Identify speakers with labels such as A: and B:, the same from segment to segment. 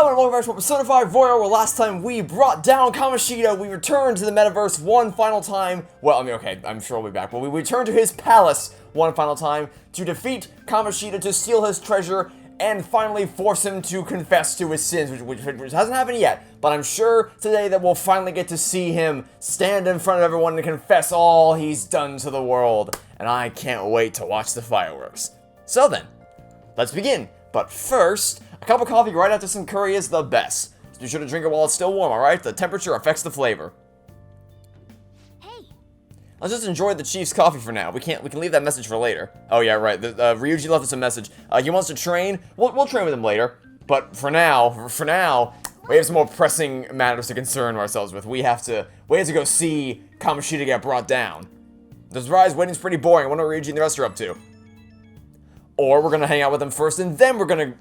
A: Hello and welcome back to episode 5 Royal, where last time we brought down Kamoshida, we returned to the metaverse one final time. Well, I mean, okay, I'm sure we'll be back, but we returned to his palace one final time to defeat Kamoshida, to steal his treasure, and finally force him to confess to his sins, which hasn't happened yet. But I'm sure today that we'll finally get to see him stand in front of everyone and confess all he's done to the world. And I can't wait to watch the fireworks. So then, let's begin. But first, a cup of coffee right after some curry is the best. So be sure to drink it while it's still warm, alright? The temperature affects the flavor.
B: Hey.
A: Let's just enjoy the Chief's coffee for now. We can leave that message for later. Oh yeah, right. Ryuji left us a message. He wants to train. We'll train with him later. But for now, we have some more pressing matters to concern ourselves with. We have to go see Kamoshida get brought down. The surprise waiting's pretty boring. I wonder what Ryuji and the rest are up to. Or we're gonna hang out with them first, and then we're gonna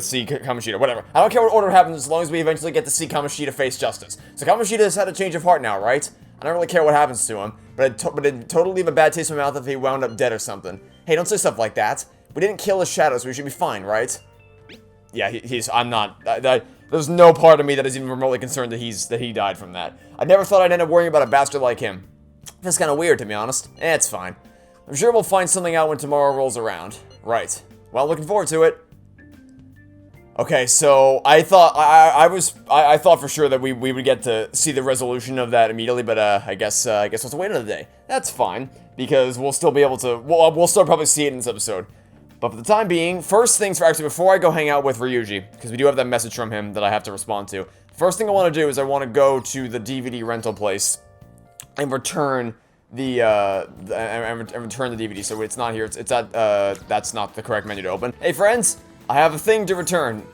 A: see Kamoshida. Whatever. I don't care what order happens as long as we eventually get to see Kamoshida face justice. So Kamoshida has had a change of heart now, right? I don't really care what happens to him, but it'd totally leave a bad taste in my mouth if he wound up dead or something. Hey, don't say stuff like that. We didn't kill his shadow, so we should be fine, right? Yeah, I'm not. There's no part of me that is even remotely concerned that he died from that. I never thought I'd end up worrying about a bastard like him. That's kind of weird, to be honest. It's fine. I'm sure we'll find something out when tomorrow rolls around. Right. Well, looking forward to it. Okay, so I thought I thought for sure that we would get to see the resolution of that immediately, but I guess we'll have to wait another day. That's fine, because we'll still be able to. We'll still probably see it in this episode. But for the time being, first things first. Actually, before I go hang out with Ryuji, because we do have that message from him that I have to respond to. First thing I want to do is I want to go to the DVD rental place and return the return the DVD. So it's not here. It's at that's not the correct menu to open. Hey friends, I have a thing to return.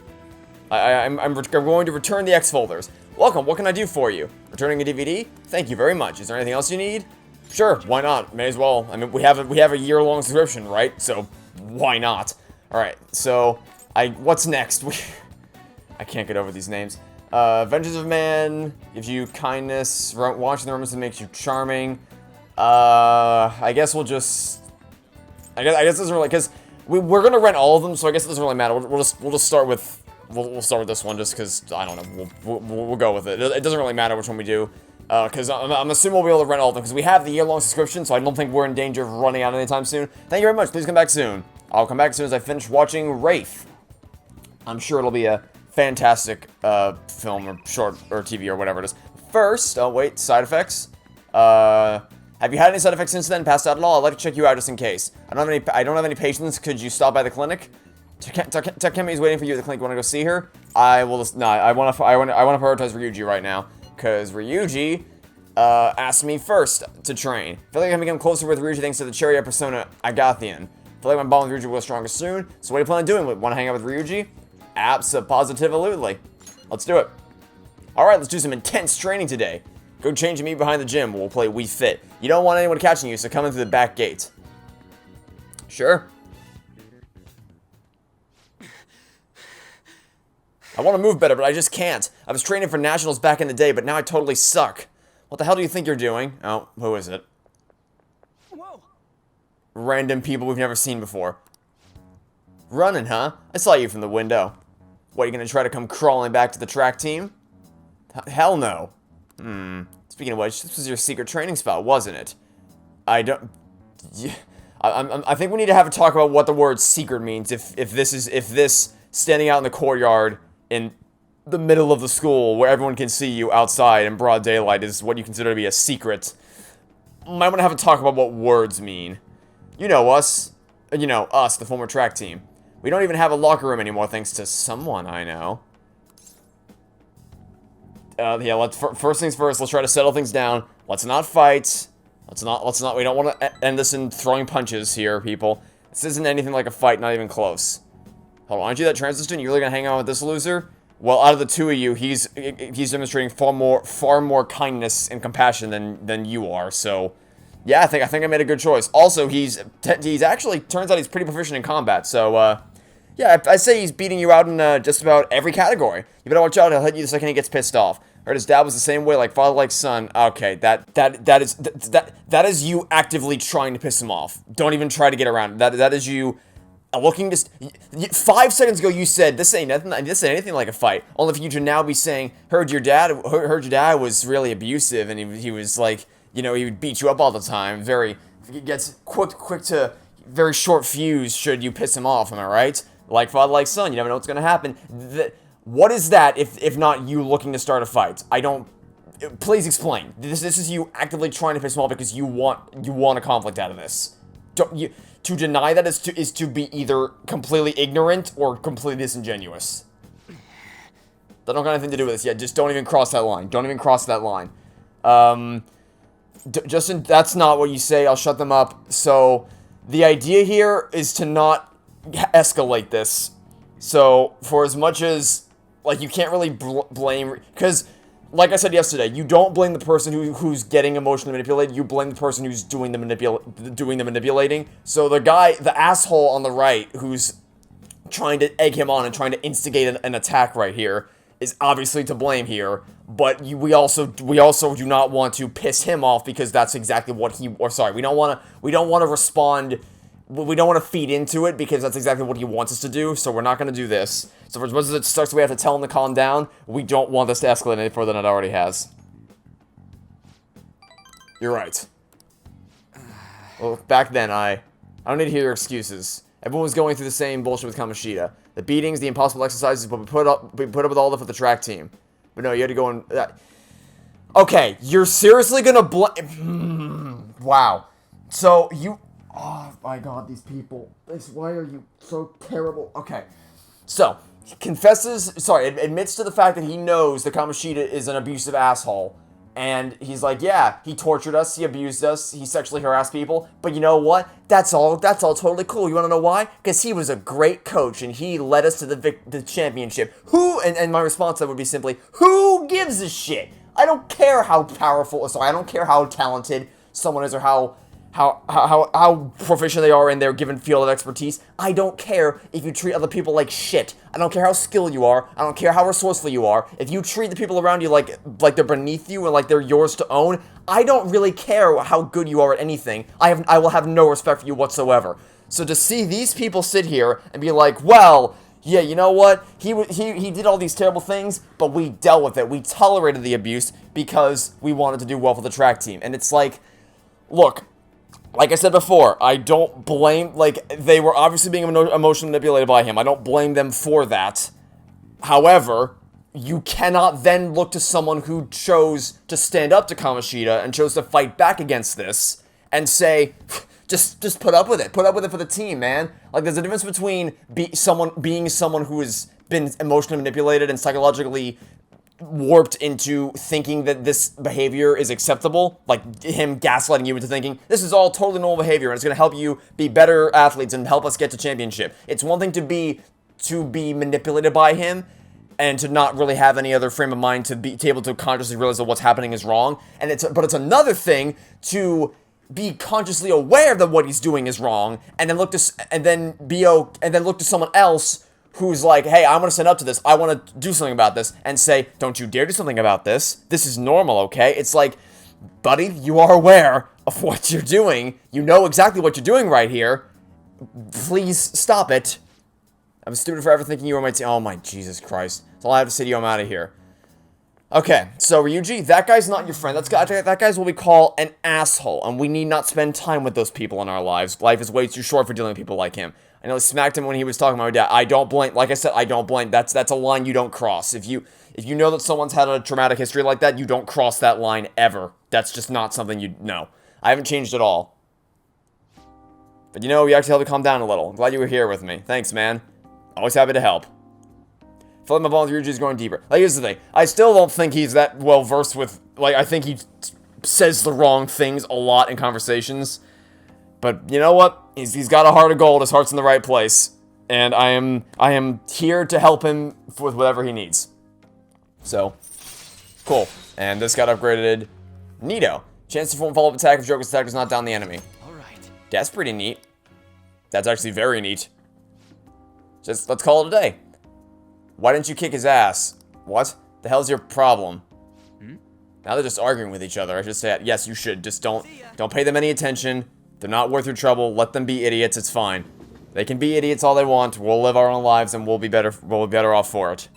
A: I'm going to return the X folders. Welcome. What can I do for you? Returning a DVD? Thank you very much. Is there anything else you need? Sure. Why not? May as well. I mean, we have a year-long subscription, right? So why not? All right. So what's next? I can't get over these names. Adventures of Man gives you kindness. Watching the romance makes you charming. I guess we'll just. I guess it doesn't really, because we're gonna rent all of them, so I guess it doesn't really matter. We'll just start with we'll start with this one just because I don't know. We'll go with it. It doesn't really matter which one we do, because I'm assuming we'll be able to rent all of them because we have the year-long subscription, so I don't think we're in danger of running out anytime soon. Thank you very much. Please come back soon. I'll come back as soon as I finish watching Wraith. I'm sure it'll be a fantastic film or short or TV or whatever it is. First, oh wait, side effects. Have you had any side effects since then? Passed out at all? I'd like to check you out just in case. I don't have any patients. Could you stop by the clinic? Takemi is waiting for you at the clinic. Want to go see her? I will. No, I want to prioritize Ryuji right now because Ryuji asked me first to train. I feel like I can become closer with Ryuji thanks to the Cherry persona Agathian. I feel like my bond with Ryuji will stronger soon. So what do you plan on doing? Want to hang out with Ryuji? Abso-positively. Let's do it. All right, let's do some intense training today. Go change and meet behind the gym. We'll play Wii Fit. You don't want anyone catching you, so come in through the back gate. Sure. I want to move better, but I just can't. I was training for nationals back in the day, but now I totally suck. What the hell do you think you're doing? Oh, who is it?
B: Whoa.
A: Random people we've never seen before. Running, huh? I saw you from the window. What, are you gonna try to come crawling back to the track team? Hell no. Speaking of which, this was your secret training spot, wasn't it? I don't. Yeah, I think we need to have a talk about what the word secret means. If this standing out in the courtyard in the middle of the school where everyone can see you outside in broad daylight is what you consider to be a secret. Might want to have a talk about what words mean. You know us. You know us, the former track team. We don't even have a locker room anymore, thanks to someone I know. Yeah, first things first, let's try to settle things down. Let's not fight. We don't want to end this in throwing punches here, people. This isn't anything like a fight, not even close. Hold on, aren't you that transfer student? You really gonna hang out with this loser? Well, out of the two of you, he's demonstrating far more kindness and compassion than you are, so... Yeah, I think I made a good choice. Also, he's actually, turns out he's pretty proficient in combat, so, yeah, I say he's beating you out in just about every category. You better watch out, he'll hit you the second he gets pissed off. Heard his dad was the same way, like father, like son. Okay, that is you actively trying to piss him off. Don't even try to get around it. That is you looking to... 5 seconds ago, you said, this ain't nothing, this ain't anything like a fight. Only for you to now be saying, heard your dad was really abusive, and he was like, you know, he would beat you up all the time. He gets quick to very short fuse should you piss him off, am I right? Like father, like son, you never know what's gonna happen. What is that if not you looking to start a fight? I don't... Please explain. This is you actively trying to piss him off because you want a conflict out of this. To deny that is to be either completely ignorant or completely disingenuous. That don't got anything to do with this yet. Just don't even cross that line. Don't even cross that line. Justin, that's not what you say. I'll shut them up. So, the idea here is to not escalate this. So, for as much as, like, you can't really blame... Because... Like I said yesterday, you don't blame the person who's getting emotionally manipulated. You blame the person who's doing the manipulating. So the asshole on the right, who's trying to egg him on and trying to instigate an attack right here, is obviously to blame here. But we also do not want to piss him off because that's exactly what he. Or sorry, we don't want to respond. We don't want to feed into it because that's exactly what he wants us to do, so we're not going to do this. So for as much as it sucks we have to tell him to calm down, we don't want this to escalate any further than it already has. You're right. Well, back then, I don't need to hear your excuses. Everyone was going through the same bullshit with Kamoshida. The beatings, the impossible exercises, but we put up with all of it for the track team. But no, you had to go and... Okay, you're seriously gonna wow. So, you... Oh my god, these people. Why are you so terrible? Okay. So, he admits to the fact that he knows that Kamoshida is an abusive asshole. And he's like, yeah, he tortured us, he abused us, he sexually harassed people. But you know what? That's all totally cool. You wanna know why? Because he was a great coach and he led us to the championship. And my response to that would be simply, who gives a shit? I don't care how powerful, I don't care how talented someone is or how proficient they are in their given field of expertise. I don't care if you treat other people like shit. I don't care how skilled you are. I don't care how resourceful you are. If you treat the people around you like they're beneath you and like they're yours to own, I don't really care how good you are at anything. I will have no respect for you whatsoever. So to see these people sit here and be like, well, yeah, you know what? He did all these terrible things, but we dealt with it. We tolerated the abuse because we wanted to do well for the track team. And it's like, look, like I said before, I don't blame, like, they were obviously being emotionally manipulated by him. I don't blame them for that. However, you cannot then look to someone who chose to stand up to Kamoshida and chose to fight back against this and say, just put up with it. Put up with it for the team, man. Like, there's a difference between being someone who has been emotionally manipulated and psychologically warped into thinking that this behavior is acceptable, like him gaslighting you into thinking this is all totally normal behavior and it's going to help you be better athletes and help us get to championship. It's one thing to be manipulated by him and to not really have any other frame of mind to be able to consciously realize that what's happening is wrong, but it's another thing to be consciously aware that what he's doing is wrong and then look to someone else who's like, hey, I'm going to stand up to this, I want to do something about this, and say, don't you dare do something about this, this is normal, okay? It's like, buddy, you are aware of what you're doing, you know exactly what you're doing right here, please stop it. I'm stupid for ever thinking you were my team. Oh my Jesus Christ. That's all I have to say to you, I'm out of here. Okay, so Ryuji, that guy's not your friend. That guy's what we call an asshole, and we need not spend time with those people in our lives. Life is way too short for dealing with people like him. I know he smacked him when he was talking about my dad. I don't blame, like I said, I don't blame. That's a line you don't cross. If you know that someone's had a traumatic history like that, you don't cross that line ever. That's just not something you know. I haven't changed at all. But you know, you actually helped me calm down a little. I'm glad you were here with me. Thanks, man. Always happy to help. I feel like my bond with Ryuji is going deeper. Like, here's the thing. I still don't think he's that well versed with, like, I think he says the wrong things a lot in conversations. But you know what? He's got a heart of gold. His heart's in the right place. And I am here to help him with whatever he needs. So, cool. And this got upgraded. Neato. Chance to perform follow-up attack if Joker's attack does not down the enemy.
B: Alright.
A: That's pretty neat. That's actually very neat. Just, let's call it a day. Why didn't you kick his ass? What? The hell's your problem? Now they're just arguing with each other. I should say, yes, you should. Just don't pay them any attention. They're not worth your trouble. Let them be idiots. It's fine. They can be idiots all they want. We'll live our own lives, and we'll be better off for it.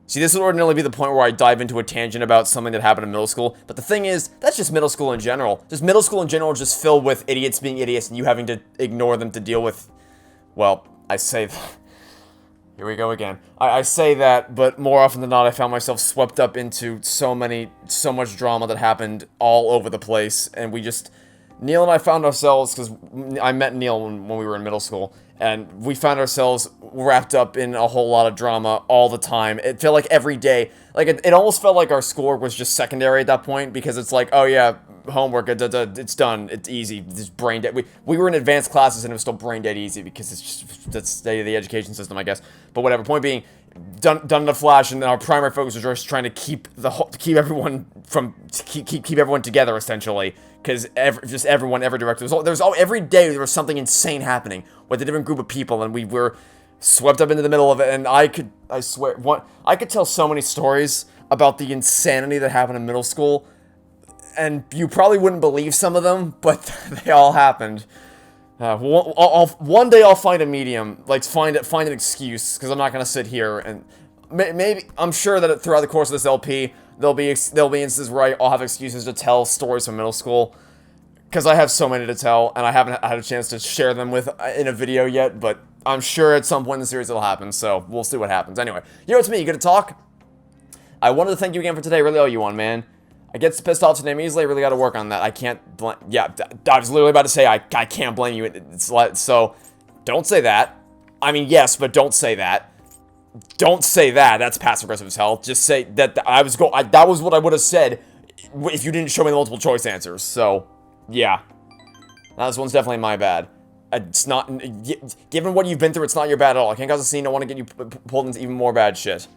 A: See, this would ordinarily be the point where I dive into a tangent about something that happened in middle school, but the thing is, that's just middle school in general. Just middle school in general is just filled with idiots being idiots and you having to ignore them to deal with, well, I say that. Here we go again. I say that, but more often than not, I found myself swept up into so much drama that happened all over the place, and Neil and I found ourselves, because I met Neil when we were in middle school, and we found ourselves wrapped up in a whole lot of drama all the time. It felt like every day, like it almost felt like our schoolwork was just secondary at that point, because it's like, oh yeah, homework, it's done, it's easy, just brain dead. We were in advanced classes and it was still brain dead easy, because it's just, that's the education system, I guess. But whatever, point being, done in a flash, and our primary focus was just trying to keep everyone together, essentially. Because every director, every day there was something insane happening with a different group of people, and we were swept up into the middle of it. And I could tell so many stories about the insanity that happened in middle school, and you probably wouldn't believe some of them, but they all happened. One day I'll find a medium, like find an excuse, because I'm not gonna sit here and maybe I'm sure that throughout the course of this LP. There'll be instances where I'll have excuses to tell stories from middle school, because I have so many to tell, and I haven't had a chance to share them in a video yet, but I'm sure at some point in the series it'll happen, so we'll see what happens. Anyway, it's me, you gonna talk? I wanted to thank you again for today, I really owe you one, man. I get pissed off today easily, I really gotta work on that. I can't I was literally about to say I can't blame you, it's like, so, don't say that. I mean, yes, but don't say that. Don't say that. That's passive-aggressive as hell. Just say that that was what I would have said if you didn't show me the multiple choice answers. So, yeah. Now, this one's definitely my bad. It's not... Given what you've been through, it's not your bad at all. I can't cause a scene. I want to get you pulled into even more bad shit.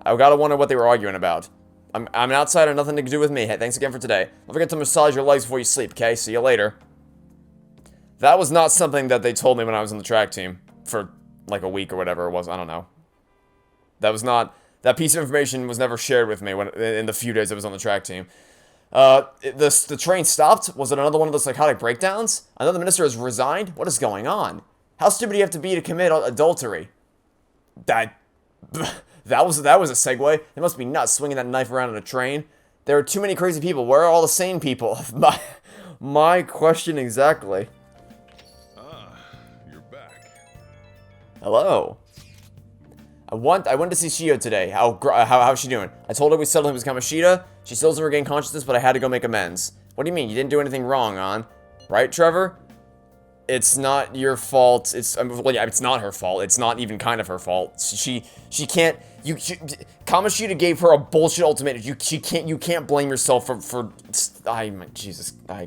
A: I gotta wonder what they were arguing about. I'm an outsider, nothing to do with me. Hey, thanks again for today. Don't forget to massage your legs before you sleep, okay? See you later. That was not something that they told me when I was on the track team. For, like, a week or whatever it was. I don't know. That piece of information was never shared with me in the few days I was on the track team. The train stopped? Was it another one of those psychotic breakdowns? I know the minister has resigned? What is going on? How stupid do you have to be to commit adultery? That was a segue. They must be nuts swinging that knife around in a train. There are too many crazy people. Where are all the sane people? My question exactly.
C: You're back.
A: Hello. I went to see Shio today. How's she doing? I told her we settled him with Kamoshida. She still doesn't regain consciousness, but I had to go make amends. What do you mean? You didn't do anything wrong, An? Right, Trevor? It's not your fault. Well, yeah, it's not her fault. It's not even kind of her fault. She can't. Kamoshida gave her a bullshit ultimatum. You can't blame yourself for. Jesus. I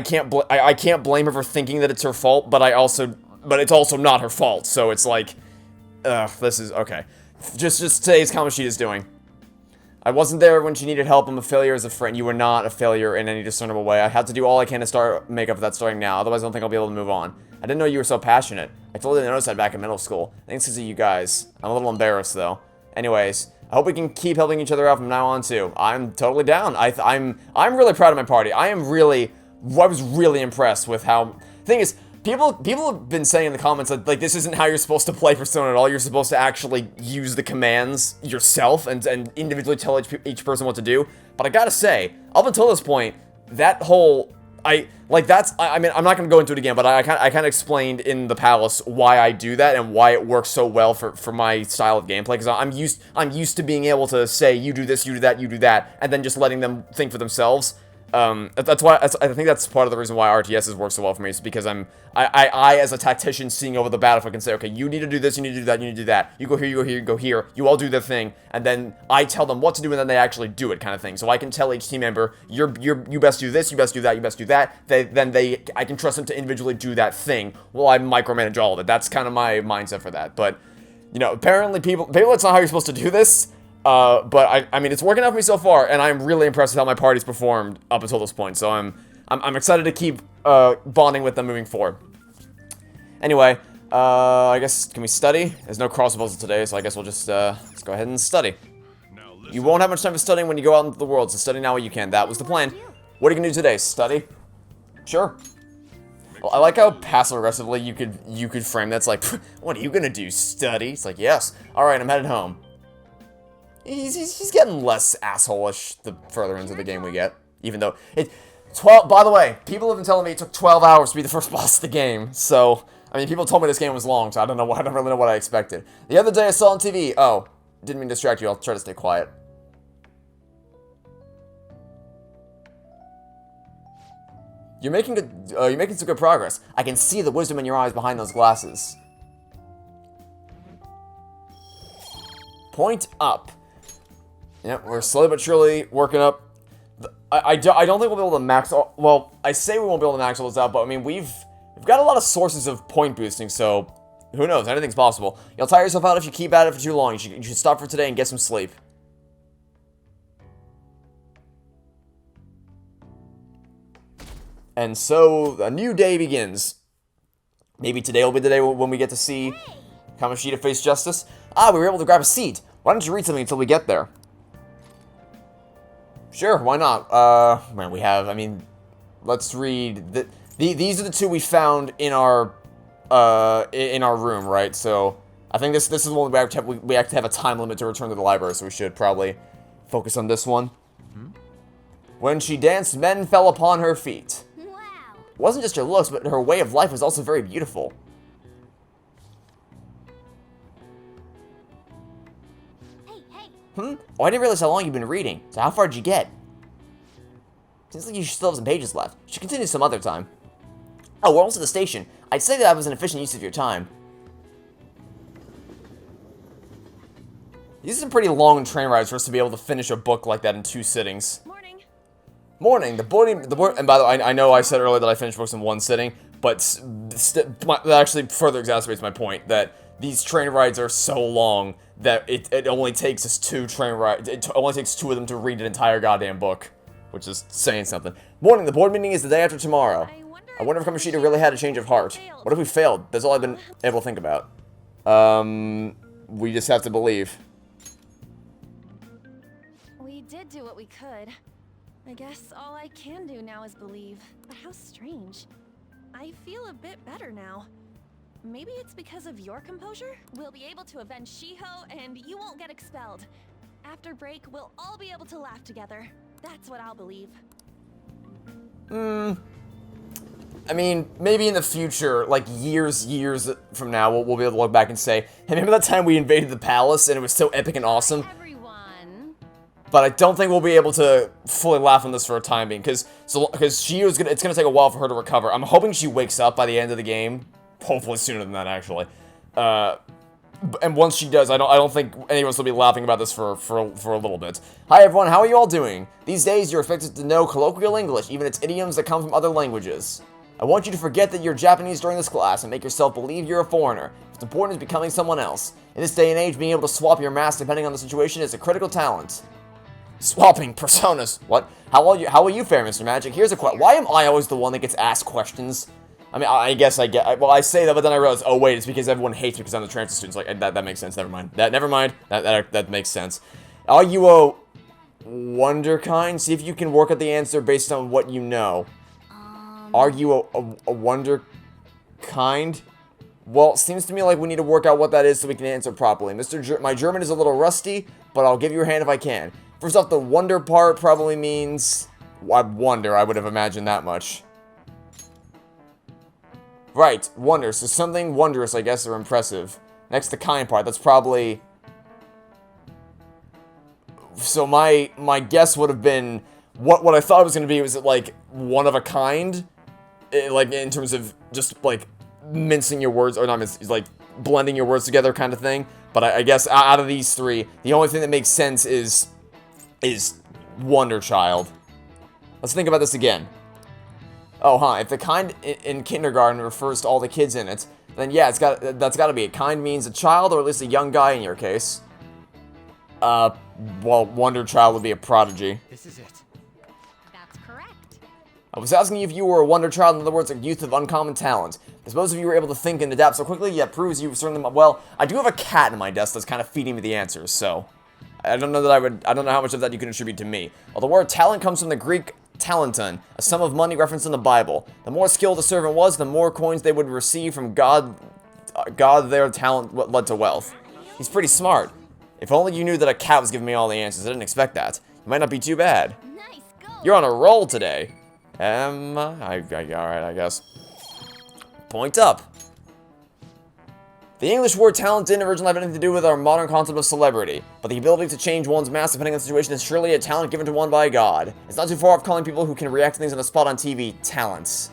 A: can't blame her for thinking that it's her fault, but it's also not her fault. So it's like. This is, okay. Just say it's Kamoshida's doing. I wasn't there when she needed help. I'm a failure as a friend. You were not a failure in any discernible way. I had to do all I can to make up for that starting now. Otherwise, I don't think I'll be able to move on. I didn't know you were so passionate. I totally didn't notice that back in middle school. Thanks to you guys. I'm a little embarrassed, though. Anyways, I hope we can keep helping each other out from now on, too. I'm totally down. I'm really proud of my party. I was really impressed with how... Thing is, People have been saying in the comments that, like, this isn't how you're supposed to play Persona at all. You're supposed to actually use the commands yourself and individually tell each person what to do. But I gotta say, up until this point, that whole... I mean, I'm not gonna go into it again, but I kind of explained in the palace why I do that and why it works so well for my style of gameplay. Because I'm used to being able to say, you do this, you do that, you do that, and then just letting them think for themselves. That's why I think that's part of the reason why RTSs work so well for me. Is because I as a tactician seeing over the battlefield can say, okay, you need to do this, you need to do that, you need to do that. You go here, you go here, you go here. You all do the thing, and then I tell them what to do, and then they actually do it, kind of thing. So I can tell each team member, you best do this, you best do that, you best do that. I can trust them to individually do that thing. Well, I micromanage all of it. That's kind of my mindset for that. But you know, apparently that's not how you're supposed to do this. But I mean, it's working out for me so far, and I'm really impressed with how my party's performed up until this point. So I'm excited to keep bonding with them moving forward. Anyway, I guess, can we study? There's no cross proposal today, so I guess we'll just let's go ahead and study. You won't have much time for studying when you go out into the world, so study now while you can. That was the plan. What are you gonna do today? Study? Sure. Well, I like how passive-aggressively you could frame that's like, what are you gonna do, study? It's like, yes. Alright, I'm headed home. He's getting less asshole-ish the further into the game we get. Even though by the way, people have been telling me it took 12 hours to be the first boss of the game. So, I mean, people told me this game was long, so I don't really know what I expected. The other day I saw on TV, oh, didn't mean to distract you, I'll try to stay quiet. You're making some good progress. I can see the wisdom in your eyes behind those glasses. Point up. Yep, we're slowly but surely working up. I don't think we'll be able to max all, well, I say we won't be able to max all this out, but I mean, we've got a lot of sources of point boosting, so who knows, anything's possible. You'll tire yourself out if you keep at it for too long. You should stop for today and get some sleep. And so, a new day begins. Maybe today will be the day when we get to see Kamoshida face justice. Ah, we were able to grab a seat. Why don't you read something until we get there? Sure, why not? Man, we have, I mean, let's read. These are the two we found in our room, right? So, I think this is the one we have to have a time limit to return to the library, so we should probably focus on this one. When she danced, men fell upon her feet.
B: Wow.
A: It wasn't just her looks, but her way of life was also very beautiful.
B: Hey.
A: Oh, I didn't realize how long you've been reading. So how far did you get? Seems like you still have some pages left. You should continue some other time. Oh, we're almost at the station. I'd say that was an efficient use of your time. These are some pretty long train rides for us to be able to finish a book like that in 2 sittings. Morning. The board, and by the way, I know I said earlier that I finished books in 1 sitting, but that actually further exacerbates my point that these train rides are so long that it only takes us 2 train rides. It only takes 2 of them to read an entire goddamn book, which is saying something. Morning. The board meeting is the day after tomorrow. I wonder if Kamoshida really had a change of heart. What if we failed? That's all I've been able to think about. We just have to believe.
B: We did do what we could. I guess all I can do now is believe. But how strange. I feel a bit better now. Maybe it's because of your composure? We'll be able to avenge Shiho, and you won't get expelled. After break, we'll all be able to laugh together. That's what I'll believe.
A: I mean, maybe in the future, like years from now, we'll be able to look back and say, hey, remember that time we invaded the palace and it was so epic and awesome? But I don't think we'll be able to fully laugh on this for a time being, because it's gonna take a while for her to recover. I'm hoping she wakes up by the end of the game, hopefully sooner than that, actually. And once she does, I don't think any of us will be laughing about this for a little bit. Hi everyone, how are you all doing? These days you're expected to know colloquial English, even its idioms that come from other languages. I want you to forget that you're Japanese during this class and make yourself believe you're a foreigner. What's important is becoming someone else. In this day and age, being able to swap your mask depending on the situation is a critical talent. Swapping personas. What? How will you fare, Mr. Magic? Here's a question. Why am I always the one that gets asked questions? I mean, I guess I get. Well, I say that, but then I realize, oh wait, it's because everyone hates me because I'm the transfer student. Like that makes sense. Never mind. That makes sense. Are you a wonder kind? See if you can work out the answer based on what you know. Are you a wonder kind? Well, seems to me like we need to work out what that is so we can answer properly. My German is a little rusty, but I'll give you a hand if I can. First off, the wonder part probably means... I wonder, I would have imagined that much. Right, wonder. So something wondrous, I guess, or impressive. Next, the kind part. That's probably... So my guess would have been... What I thought it was going to be was it, like, one of a kind? Like, in terms of just, like, mincing your words... Or not mincing, like, blending your words together kind of thing. But I guess out of these 3, the only thing that makes sense is Wonder Child. Let's think about this again. Oh, huh. If the kind in kindergarten refers to all the kids in it, then yeah, that's got to be it. Kind means a child, or at least a young guy in your case. Well, Wonder Child would be a prodigy.
C: This is it.
B: That's correct.
A: I was asking you if you were a Wonder Child, in other words, a youth of uncommon talent. As most of you were able to think and adapt so quickly, yet proves you certainly... Well, I do have a cat in my desk that's kind of feeding me the answers, so... I don't know how much of that you can attribute to me. Well, the word talent comes from the Greek talenton, a sum of money referenced in the Bible. The more skilled the servant was, the more coins they would receive from God. Their talent led to wealth. He's pretty smart. If only you knew that a cat was giving me all the answers. I didn't expect that. It might not be too bad.
B: Nice go.
A: You're on a roll today. Alright, I guess. Point up. The English word talent didn't originally have anything to do with our modern concept of celebrity, but the ability to change one's mask depending on the situation is surely a talent given to one by God. It's not too far off calling people who can react to things on the spot on TV talents.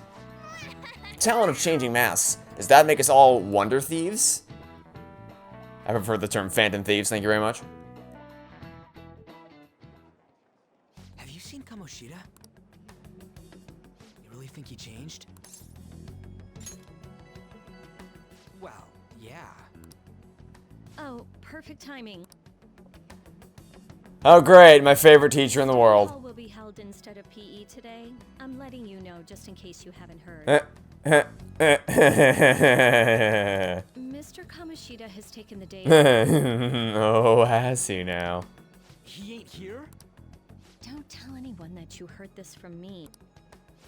A: Talent of changing masks. Does that make us all wonder thieves? I prefer the term phantom thieves, thank you very much.
C: Have you seen Kamoshida? You really think he changed? Well, yeah.
B: Oh, perfect timing.
A: Oh great, my favorite teacher in the world.
B: All will be held instead of PE today. I'm letting you know just in case you haven't heard. Mr. Kamoshida has taken the day.
A: Oh, has he now?
C: He ain't here?
B: Don't tell anyone that you heard this from me.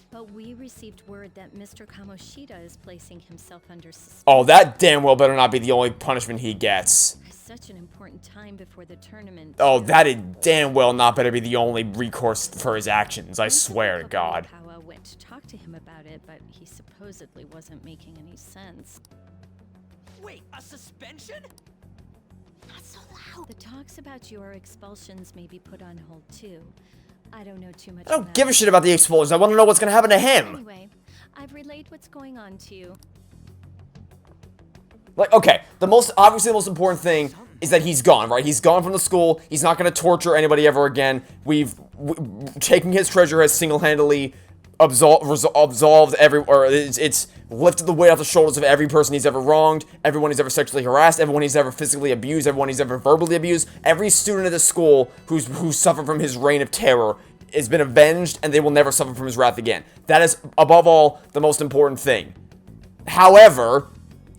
B: But we received word that Mr. Kamoshida is placing himself under suspension.
A: Oh, that damn well better not be the only punishment he gets.
B: For such an important time before the tournament.
A: Oh, that is damn well not better be the only recourse for his actions, I swear to God.
B: Kawa went to talk to him about it, but he supposedly wasn't making any sense.
C: Wait, a suspension?
B: Not so loud. The talks about your expulsions may be put on hold too. I don't know too much.
A: I don't give a shit about the explosions. I want to know what's gonna happen to him.
B: Anyway, I've relayed what's going on to you.
A: Like, okay, obviously the most important thing is that he's gone, right? He's gone from the school. He's not gonna torture anybody ever again. Taking his treasure has single-handedly absolved it's lifted the weight off the shoulders of every person he's ever wronged, everyone he's ever sexually harassed, everyone he's ever physically abused, everyone he's ever verbally abused. Every student at this school who's suffered from his reign of terror has been avenged, and they will never suffer from his wrath again. That is, above all, the most important thing. However,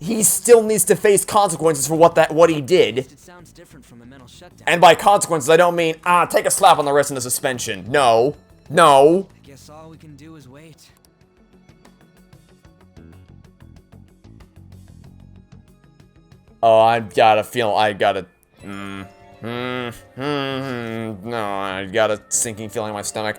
A: he still needs to face consequences for what he did.
C: It sounds different from a mental shutdown.
A: And by consequences, I don't mean, take a slap on the wrist and a suspension. No. No.
C: I guess all we can do is wait.
A: Oh, I got a sinking feeling in my stomach.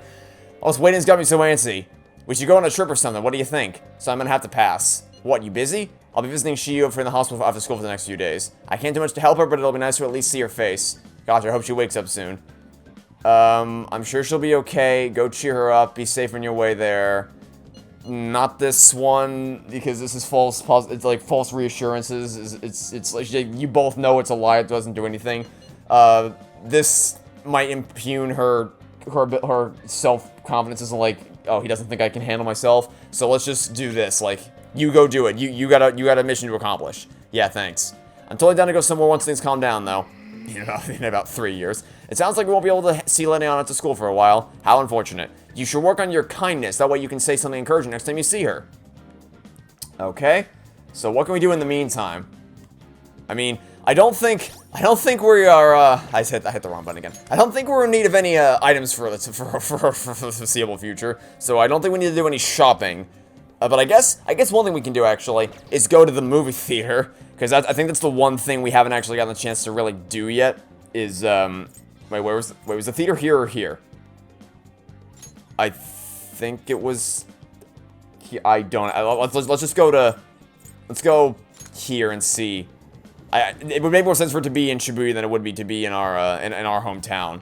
A: Oh, this waiting's got me so antsy. We should go on a trip or something. What do you think? So I'm gonna have to pass. What, you busy? I'll be visiting Shiyu for in the hospital after school for the next few days. I can't do much to help her, but it'll be nice to at least see her face. Gosh, I hope she wakes up soon. I'm sure she'll be okay. Go cheer her up. Be safe on your way there. Not this one, because this is false. It's like false reassurances. It's like you both know it's a lie. It doesn't do anything. This might impugn her self-confidence. Isn't like, oh, he doesn't think I can handle myself. So let's just do this. Like, you go do it. You got a mission to accomplish. Yeah, thanks. I'm totally down to go somewhere once things calm down, though. In about 3 years. It sounds like we won't be able to see Lenny on to school for a while. How unfortunate. You should work on your kindness. That way you can say something encouraging next time you see her. Okay. So what can we do in the meantime? I mean, I don't think we are, I hit the wrong button again. I don't think we're in need of any, items for the foreseeable future. So I don't think we need to do any shopping. But I guess one thing we can do, actually, is go to the movie theater. Because I think that's the one thing we haven't actually gotten the chance to really do yet. Is, wait, where was the theater, here or here? I think it was... Let's just go to... Let's go here and see. It would make more sense for it to be in Shibuya than it would be to be in our, in our hometown.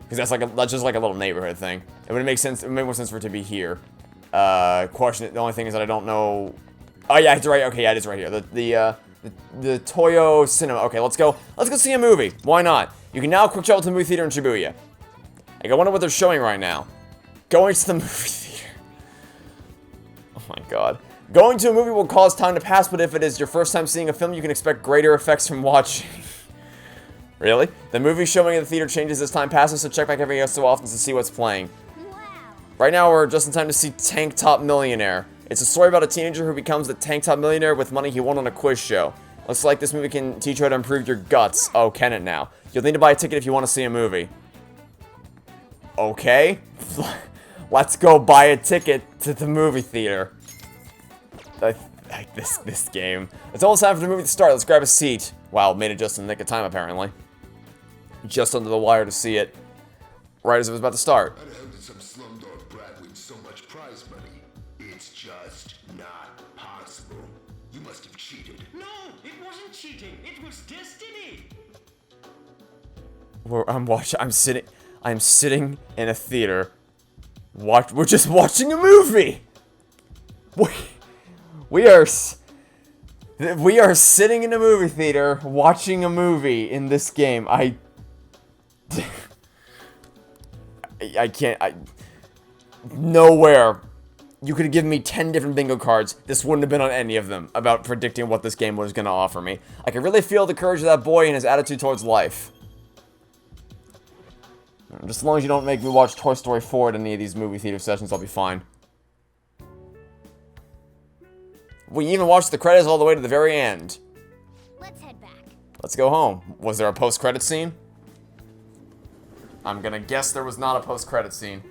A: Because that's just like a little neighborhood thing. It would make more sense for it to be here. The only thing is that I don't know... Oh yeah, it's right, okay, yeah, it is right here. The Toyo Cinema. Okay, let's go see a movie. Why not? You can now quick travel to the movie theater in Shibuya. Like, I wonder what they're showing right now. Going to the movie theater. Oh my god. Going to a movie will cause time to pass, but if it is your first time seeing a film, you can expect greater effects from watching. Really? The movie showing in the theater changes as time passes, so check back every so often to see what's playing.
B: Wow.
A: Right now, we're just in time to see Tank Top Millionaire. It's a story about a teenager who becomes the Tank Top Millionaire with money he won on a quiz show. Looks like this movie can teach you how to improve your guts. Oh, can it now? You'll need to buy a ticket if you want to see a movie. Okay. Let's go buy a ticket to the movie theater. This game. It's almost time for the movie to start. Let's grab a seat. Wow, made it just in the nick of time, apparently. Just under the wire to see it. Right as it was about to start.
D: How the hell did some slumdog brat win so much prize money? It's just not possible. You must have cheated.
E: No, it wasn't cheating. It was destiny.
A: I'm sitting in a theater. We're just watching a movie. We are sitting in a movie theater watching a movie in this game. I can't. Nowhere. You could have given me 10 different bingo cards. This wouldn't have been on any of them about predicting what this game was going to offer me. I can really feel the courage of that boy and his attitude towards life. Just as long as you don't make me watch Toy Story 4 at any of these movie theater sessions, I'll be fine. We even watched the credits all the way to the very end.
B: Let's head back.
A: Let's go home. Was there a post-credit scene? I'm gonna guess there was not a post-credit scene.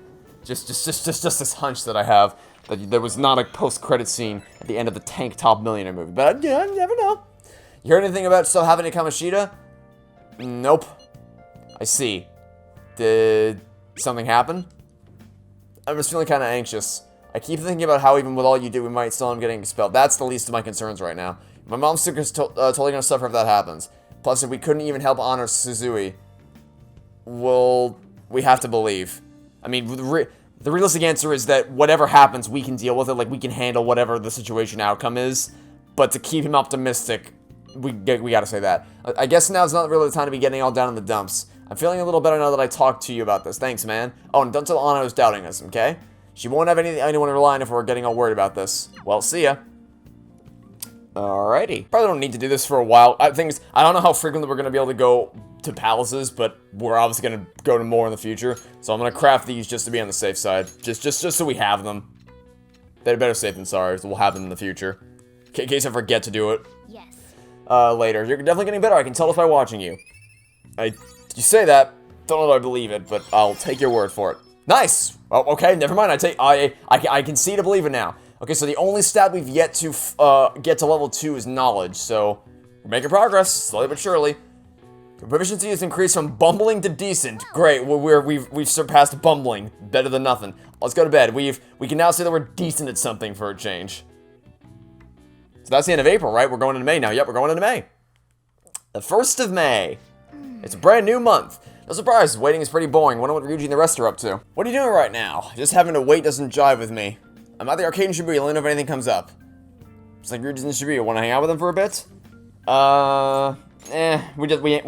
A: Just this hunch that I have that there was not a post-credit scene at the end of the Tank Top Millionaire movie. But yeah, you never know. You heard anything about still having a Kamoshida? Nope. I see. Did something happen? I'm just feeling kind of anxious. I keep thinking about how even with all you do, we might still end up getting expelled. That's the least of my concerns right now. My mom's still totally gonna suffer if that happens. Plus, if we couldn't even help honor Suzui, well, we have to believe. I mean, the realistic answer is that whatever happens, we can deal with it. Like, we can handle whatever the situation outcome is. But to keep him optimistic, we gotta say that. I guess now's not really the time to be getting all down in the dumps. I'm feeling a little better now that I talked to you about this. Thanks, man. Oh, and don't tell Anna I was doubting us, okay? She won't have anyone to rely on if we're getting all worried about this. Well, see ya. Alrighty. Probably don't need to do this for a while. I don't know how frequently we're going to be able to go to palaces, but we're obviously going to go to more in the future. So I'm going to craft these just to be on the safe side. Just so we have them. They're better safe than sorry, so we'll have them in the future. In case I forget to do it.
B: Yes.
A: Later. You're definitely getting better. I can tell if I'm watching you. You say that. Don't know if I believe it, but I'll take your word for it. Nice! Oh, okay, never mind. I can see to believe it now. Okay, so the only stat we've yet to get to level 2 is knowledge, so we're making progress, slowly but surely. Your proficiency is increased from bumbling to decent. Great, we've surpassed bumbling. Better than nothing. Let's go to bed. We can now say that we're decent at something for a change. So that's the end of April, right? We're going into May now. Yep, we're going into May. The 1st of May. It's a brand new month. No surprise, waiting is pretty boring. Wonder what Ryuji and the rest are up to. What are you doing right now? Just having to wait doesn't jive with me. I'm at the arcade in Shibuya, let me know if anything comes up. It's like Ryuji's in Shibuya. Want to hang out with him for a bit? We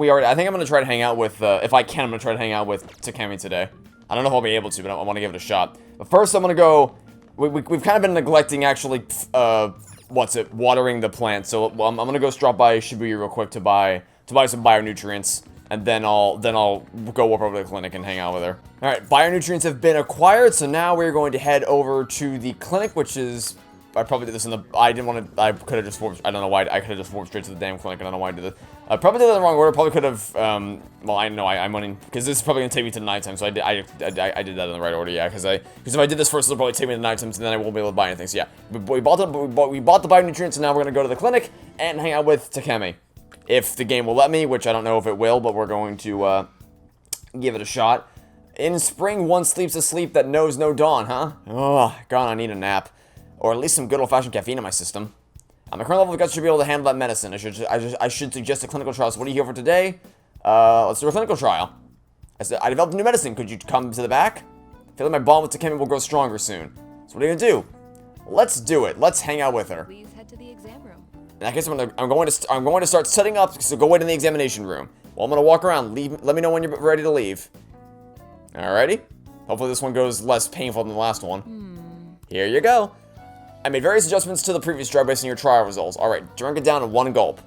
A: already. I think I'm gonna try to hang out with. If I can, I'm gonna try to hang out with Takemi today. I don't know if I'll be able to, but I want to give it a shot. But first, I'm gonna go. We've kind of been neglecting actually. Watering the plant. So I'm gonna go drop by Shibuya real quick to buy some bionutrients. And then I'll go over to the clinic and hang out with her. Alright, bionutrients have been acquired, so now we're going to head over to the clinic, which is... I probably did this in the... I could have just warped... I don't know why. I could have just warped straight to the damn clinic. I don't know why I did this. I probably did it in the wrong order. Probably could have... well, I know I'm running... Because this is probably going to take me to nighttime, so I did that in the right order, yeah. Because if I did this first, it'll probably take me to nighttime, so then I won't be able to buy anything. So yeah, we bought the bionutrients, and now we're going to go to the clinic and hang out with Takemi. If the game will let me, which I don't know if it will, but we're going to give it a shot. In spring, one sleeps a sleep that knows no dawn, huh? Oh, God, I need a nap. Or at least some good old-fashioned caffeine in my system. On the current level of guts should be able to handle that medicine. I should suggest a clinical trial. So what are you here for today? Let's do a clinical trial. I developed a new medicine. Could you come to the back? I feel like my bond with Takemi will grow stronger soon. So what are you gonna do? Let's do it. Let's hang out with her.
B: Please head to the exam room.
A: In that case, I'm going to start setting up. So go wait in the examination room. Well, I'm gonna walk around. Let me know when you're ready to leave. Alrighty. Hopefully this one goes less painful than the last one. Here you go. I made various adjustments to the previous drug based on your trial results. Alright, drink it down in one gulp.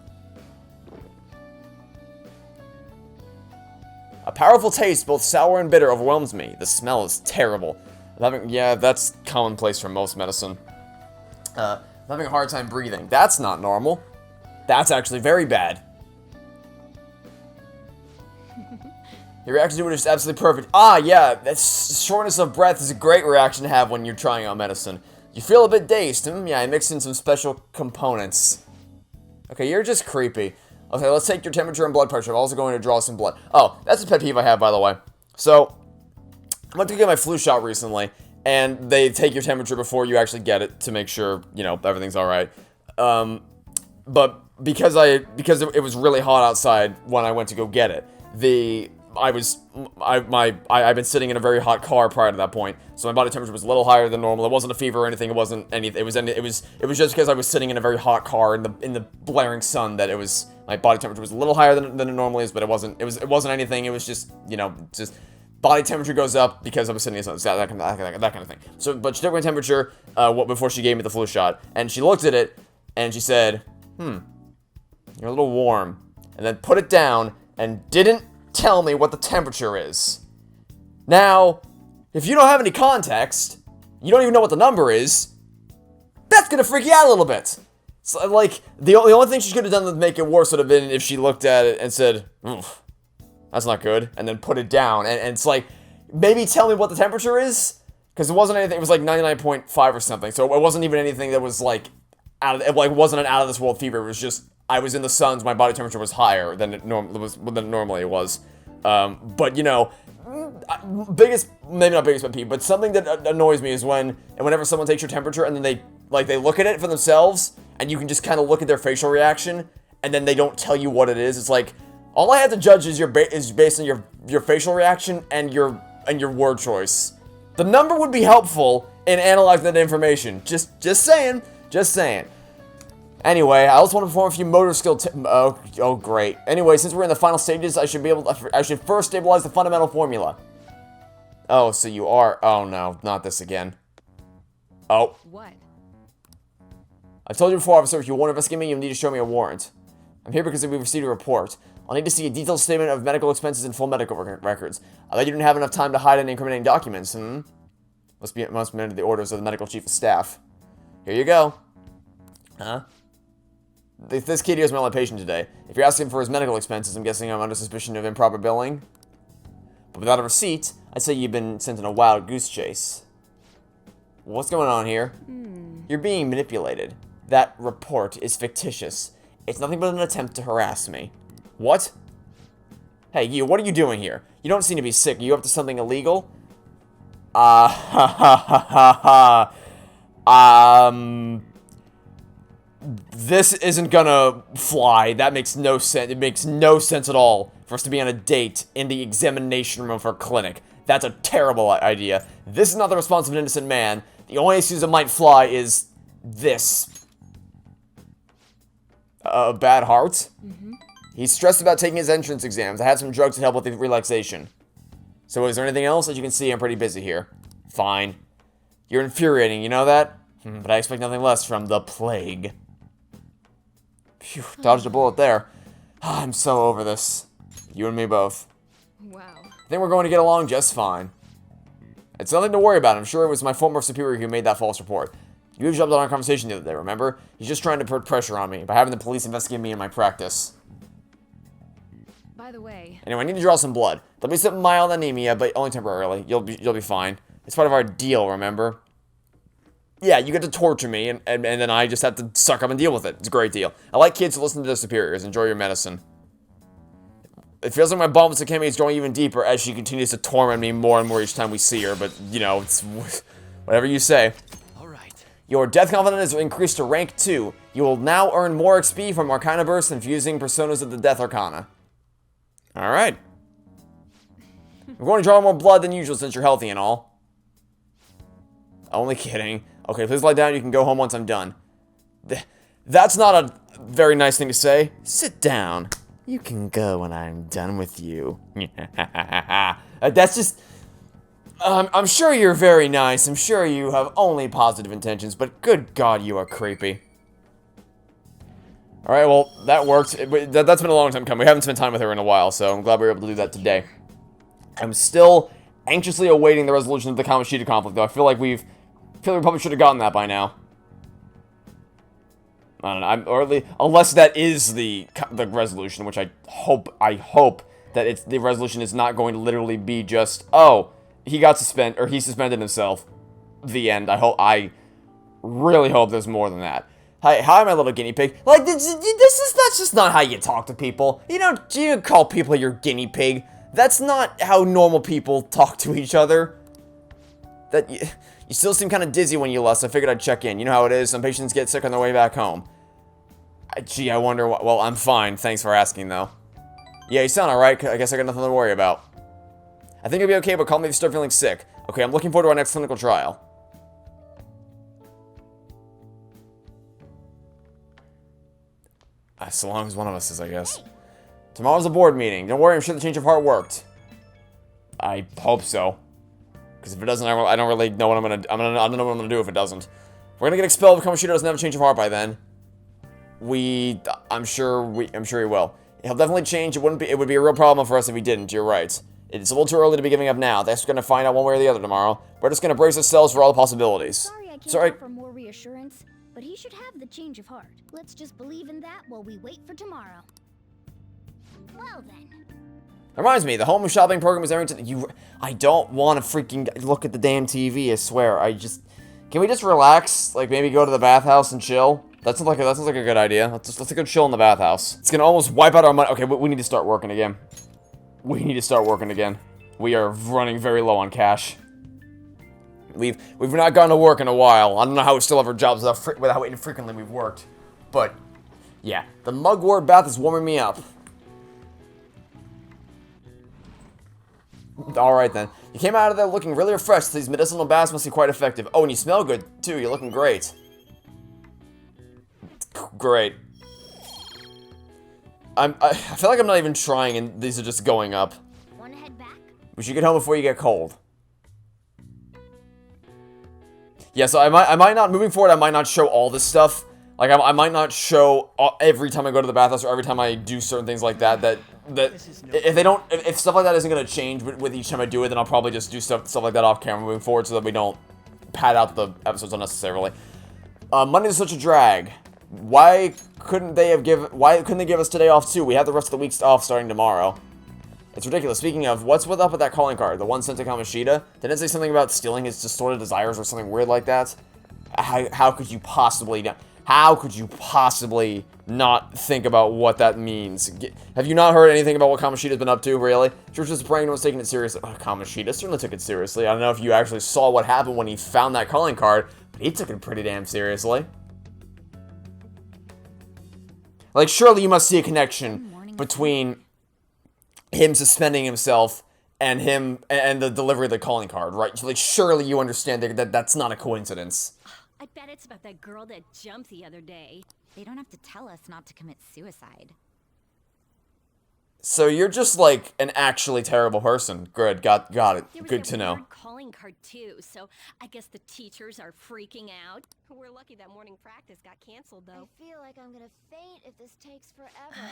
A: A powerful taste, both sour and bitter, overwhelms me. The smell is terrible. Yeah, that's commonplace for most medicine. I'm having a hard time breathing. That's not normal. That's actually very bad. Your reaction to it is absolutely perfect. Ah, yeah, that's shortness of breath is a great reaction to have when you're trying out medicine. You feel a bit dazed. Yeah, I mixed in some special components. Okay, you're just creepy. Okay, let's take your temperature and blood pressure. I'm also going to draw some blood. Oh, that's a pet peeve I have, by the way. So, I went to get my flu shot recently, and they take your temperature before you actually get it to make sure, you know, everything's alright. But because it was really hot outside when I went to go get it, I've been sitting in a very hot car prior to that point, so my body temperature was a little higher than normal. It wasn't a fever or anything. It wasn't anything. It was just because I was sitting in a very hot car in the blaring sun that my body temperature was a little higher than it normally is. But it wasn't anything. It was just, you know, just body temperature goes up because I was sitting in the sun. That kind of thing. So, but she took my temperature before she gave me the flu shot, and she looked at it and she said, "You're a little warm," and then put it down and didn't tell me what the temperature is. Now, if you don't have any context, you don't even know what the number is, that's gonna freak you out a little bit. So, like, the only thing she could have done to make it worse would have been if she looked at it and said, "Oof, that's not good," and then put it down. And it's like, maybe tell me what the temperature is, because it wasn't anything. It was like 99.5 or something, so it wasn't even anything that was like it wasn't an out of this world fever. It was just I was in the sun, so my body temperature was higher than it normally was. But you know, maybe not biggest pet peeve, but something that annoys me is whenever someone takes your temperature and then they look at it for themselves, and you can just kind of look at their facial reaction, and then they don't tell you what it is. It's like, all I have to judge is based on your facial reaction and your word choice. The number would be helpful in analyzing that information. Just saying. Anyway, I also want to perform a few motor skill oh great. Anyway, since we're in the final stages, I should first stabilize the fundamental formula. Oh, so you are. Oh no, not this again. Oh.
B: What?
A: I told you before, officer, if you want to investigate me, you'll need to show me a warrant. I'm here because we've received a report. I'll need to see a detailed statement of medical expenses and full medical records. I bet you didn't have enough time to hide any incriminating documents, Must be under the orders of the medical chief of staff. Here you go. Huh? This kid here is my only patient today. If you're asking for his medical expenses, I'm guessing I'm under suspicion of improper billing. But without a receipt, I'd say you've been sent on a wild goose chase. What's going on here? You're being manipulated. That report is fictitious. It's nothing but an attempt to harass me. What? Hey, you, what are you doing here? You don't seem to be sick. Are you up to something illegal? This isn't gonna fly. That makes no sense. It makes no sense at all for us to be on a date in the examination room of our clinic. That's a terrible idea. This is not the response of an innocent man. The only excuse that might fly is this. A bad heart? He's stressed about taking his entrance exams. I had some drugs to help with the relaxation. So is there anything else? As you can see, I'm pretty busy here. Fine. You're infuriating, you know that? But I expect nothing less from the plague. Phew, dodged a bullet there. I'm so over this. You and me both.
B: Wow.
A: I think we're going to get along just fine. It's nothing to worry about. I'm sure it was my former superior who made that false report. You jumped on our conversation the other day, remember? He's just trying to put pressure on me by having the police investigate me in my practice.
B: By the way,
A: Anyway, I need to draw some blood. There'll be some mild anemia, but only temporarily. You'll be fine. It's part of our deal, remember? Yeah, you get to torture me, and then I just have to suck up and deal with it. It's a great deal. I like kids who listen to their superiors. Enjoy your medicine. It feels like my bond with Sakemi is going even deeper as she continues to torment me more and more each time we see her, but, you know, it's whatever you say.
C: Alright.
A: Your death confidence is increased to rank 2. You will now earn more XP from Arcana Burst and fusing Personas of the Death Arcana. Alright. I'm going to draw more blood than usual since you're healthy and all. Only kidding. Okay, please lie down. You can go home once I'm done. That's not a very nice thing to say. Sit down. You can go when I'm done with you. That's just... I'm sure you're very nice. I'm sure you have only positive intentions, but good God, you are creepy. Alright, well, that worked. That's been a long time coming. We haven't spent time with her in a while, so I'm glad we were able to do that today. I'm still anxiously awaiting the resolution of the Kamoshida conflict, though. I feel like we probably should have gotten that by now. I don't know, or at least, unless that is the resolution, which I hope that the resolution is not going to literally be just, oh, he got suspended, or he suspended himself. The end. I really hope there's more than that. Hi, my little guinea pig. Like, that's just not how you talk to people. You don't call people your guinea pig. That's not how normal people talk to each other. You still seem kind of dizzy when you left, so I figured I'd check in. You know how it is, some patients get sick on their way back home. Gee, I wonder what... Well, I'm fine. Thanks for asking, though. Yeah, you sound alright. I guess I got nothing to worry about. I think you'll be okay, but call me if you start feeling sick. Okay, I'm looking forward to our next clinical trial. As long as one of us is, I guess. Tomorrow's a board meeting. Don't worry, I'm sure the change of heart worked. I hope so. Because if it doesn't, I don't really know what I don't know what I'm gonna do if it doesn't. If we're gonna get expelled, Kamoshida doesn't have a change of heart by then. I'm sure he will. He'll definitely change. It would be a real problem for us if he didn't. You're right. It's a little too early to be giving up now. That's gonna find out one way or the other tomorrow. We're just gonna brace ourselves for all the possibilities.
F: Sorry I can't offer more reassurance, but he should have the change of heart. Let's just believe in that while we wait for tomorrow. Well then.
A: Reminds me, the home shopping program is everything. I don't want to freaking look at the damn TV. I swear. Can we just relax? Like maybe go to the bathhouse and chill. That sounds like a good idea. Let's go chill in the bathhouse. It's gonna almost wipe out our money. Okay, we need to start working again. We need to start working again. We are running very low on cash. We've not gone to work in a while. I don't know how we still have our jobs without how infrequently we've worked. But yeah, the mugwort bath is warming me up. Alright then. You came out of there looking really refreshed. These medicinal baths must be quite effective. Oh, and you smell good, too. You're looking great. Great. I feel like I'm not even trying and these are just going up.
F: Wanna head back?
A: We should get home before you get cold. Yeah, so I might not, moving forward, I might not show all this stuff. Like, I might not show every time I go to the bathhouse or every time I do certain things like that, if stuff like that isn't going to change with each time I do it, then I'll probably just do stuff like that off camera moving forward so that we don't pad out the episodes unnecessarily. Money is such a drag. Why couldn't they give us today off too? We have the rest of the week off starting tomorrow. It's ridiculous. Speaking of, what's up with that calling card? The one sent to Kamoshida? Didn't it say something about stealing his distorted desires or something weird like that? How could you possibly not think about what that means? Have you not heard anything about what Kamoshida's been up to, really? George was praying and was taking it seriously. Oh, Kamoshida certainly took it seriously. I don't know if you actually saw what happened when he found that calling card, but he took it pretty damn seriously. Like, surely you must see a connection between him suspending himself and the delivery of the calling card, right? Like, surely you understand that that's not a coincidence.
B: I bet it's about that girl that jumped the other day.
F: They don't have to tell us not to commit suicide.
A: So you're just like an actually terrible person. Good, got it. Good to know.
B: Calling card too, so I guess the teachers are freaking out. We're lucky that morning practice got canceled though.
F: I feel like I'm gonna faint if this takes forever.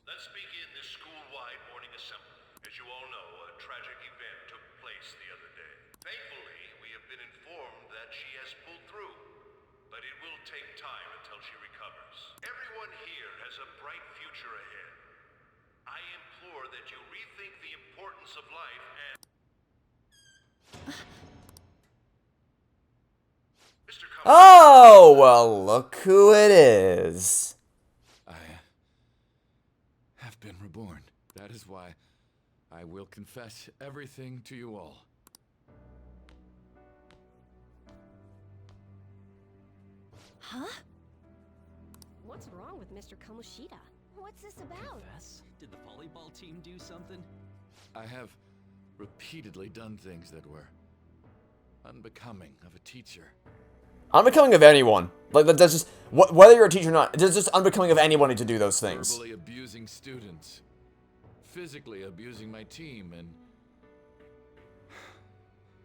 G: Let's begin this school-wide morning assembly. As you all know, a tragic event took place the other day. Thankfully, we have been informed that she has pulled through, but it will take time until she recovers. Everyone here has a bright future ahead. I implore that you rethink the importance of life and... Mr.
A: Oh, well, look who it is.
H: I have been reborn. That is why I will confess everything to you all.
B: Huh? What's wrong with Mr. Kamoshida?
F: What's this about?
C: Confess? Did the volleyball team do something?
H: I have repeatedly done things that were unbecoming of a teacher.
A: Unbecoming of anyone. Like, that's just, whether you're a teacher or not, it's just unbecoming of anyone to do those things.
H: Verbally abusing students, physically abusing my team, and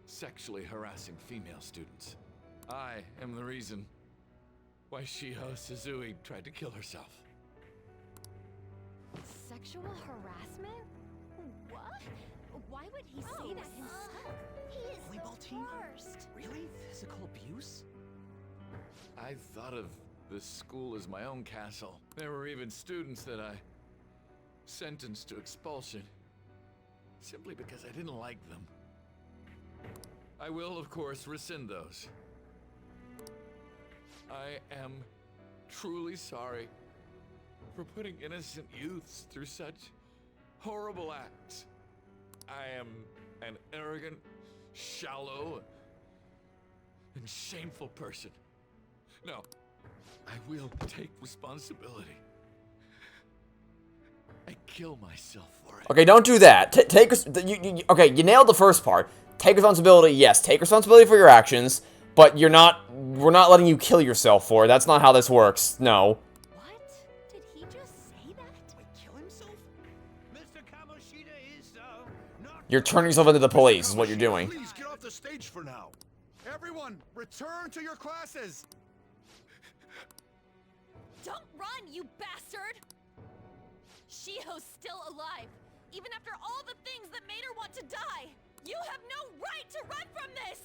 H: sexually harassing female students. I am the reason why Shiho Suzui tried to kill herself.
F: Sexual harassment? What? Why would he say that himself? He is
C: Volleyball
F: the
C: team?
F: worst.
C: Really? Physical abuse?
H: I thought of this school as my own castle. There were even students that I sentenced to expulsion simply because I didn't like them. I will, of course, rescind those. I am truly sorry for putting innocent youths through such horrible acts. I am an arrogant, shallow, and shameful person. No, I will take responsibility. I kill myself for it.
A: Okay, don't do that. Okay, you nailed the first part. Take responsibility, yes. Take responsibility for your actions, but we're not letting you kill yourself for it. That's not how this works. No.
B: What? Did he just say that?
E: Wait, kill himself? Mr. Kamoshida is, not...
A: You're turning yourself into the police, is what you're doing.
I: Please get off the stage for now. Everyone, return to your classes.
B: Don't run, you bastard! Shiho's still alive, even after all the things that made her want to die. You have no right to run from this!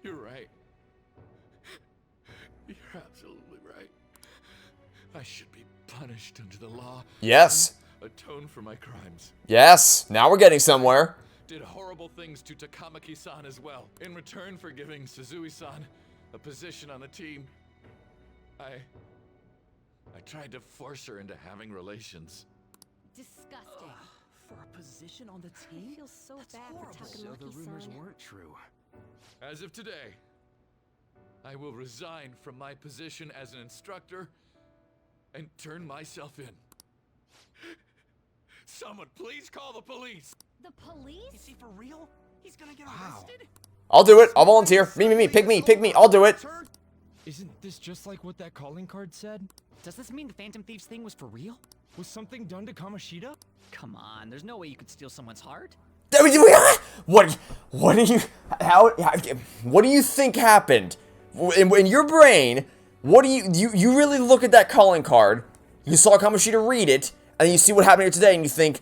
H: You're right. You're absolutely right. I should be punished under the law.
A: Yes.
H: Atone for my crimes.
A: Yes. Now we're getting somewhere.
H: Did horrible things to Takamaki-san as well. In return for giving Suzui-san a position on the team, I tried to force her into having relations.
B: Disgusting.
C: For a position on the
B: I
C: team?
B: feel so
C: That's
B: bad
C: horrible.
B: for
C: So the rumors
B: Takamaki-san.
C: weren't true.
H: As of today, I will resign from my position as an instructor and turn myself in. Someone please call the police!
F: The police?
C: Is he for real? He's gonna get
I: Wow.
C: arrested?
A: I'll do it. I'll volunteer. Me. Pick me. I'll do it.
J: Isn't this just like what that calling card said?
K: Does this mean the Phantom Thieves thing was for real?
J: Was something done to Kamoshida?
K: Come on, there's no way you could steal someone's heart.
A: What do you think happened? In your brain, what do you really look at that calling card, you saw Kamoshida read it, and you see what happened here today, and you think,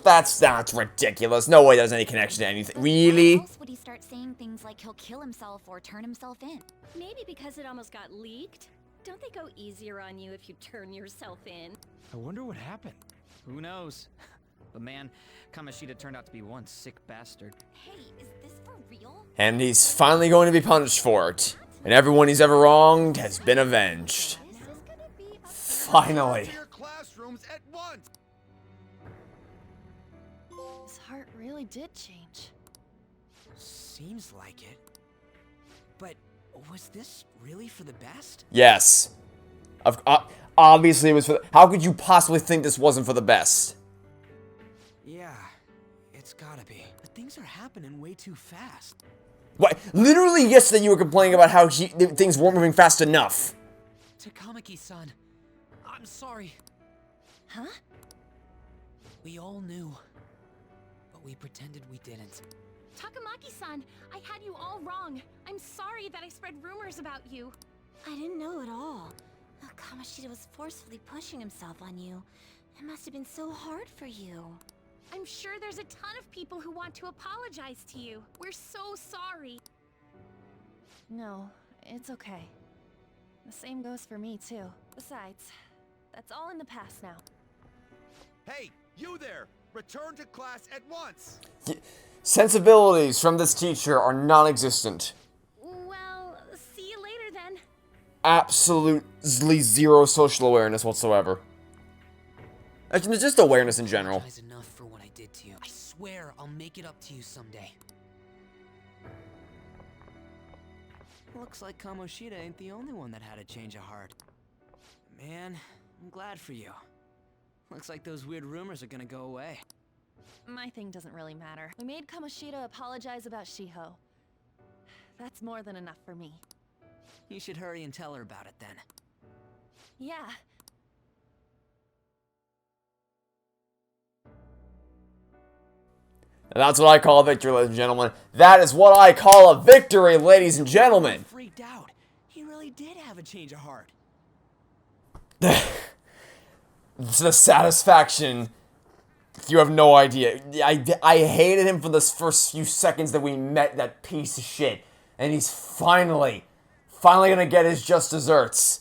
A: that's ridiculous. No way there's any connection to anything. Really?
F: Why else would he start saying things like he'll kill himself or turn himself in?
B: Maybe because it almost got leaked. Don't they go easier on you if you turn yourself in?
J: I wonder what happened.
K: Who knows? But man, Kamoshida turned out to be one sick bastard.
F: Hey, is this for real?
A: And he's finally going to be punished for it. And everyone he's ever wronged has been avenged.
F: This is gonna be a
A: Finally.
I: To your classrooms at once.
B: His heart really did change.
C: Seems like it. But was this really for the best?
A: Yes. Obviously it was for how could you possibly think this wasn't for the best?
C: Yeah, it's gotta be. But things are happening way too fast.
A: What? Literally yesterday you were complaining about how things weren't moving fast enough.
C: Takamaki-san, I'm sorry.
B: Huh?
C: We all knew, but we pretended we didn't.
B: Takamaki-san, I had you all wrong. I'm sorry that I spread rumors about you. I didn't know at all. Kamoshida was forcefully pushing himself on you. It must have been so hard for you. I'm sure there's a ton of people who want to apologize to you. We're so sorry. No, it's okay. The same goes for me, too. Besides, that's all in the past now.
I: Hey, you there! Return to class at once.
A: Sensibilities from this teacher are non-existent.
B: Well, see you later then.
A: Absolutely zero social awareness whatsoever. Actually, just awareness in general.
C: Apologize enough for what I did to you. I swear I'll make it up to you someday. Looks like Kamoshida ain't the only one that had a change of heart. Man, I'm glad for you. Looks like those weird rumors are gonna go away.
B: My thing doesn't really matter. We made Kamoshida apologize about Shiho. That's more than enough for me.
C: You should hurry and tell her about it then.
B: Yeah.
A: And that's what I call a victory, ladies and gentlemen. That is what I call a victory, ladies and gentlemen.
C: Freaked out. He really did have a change of heart.
A: The satisfaction. You have no idea. I hated him for the first few seconds that we met, that piece of shit. And he's finally gonna get his just desserts.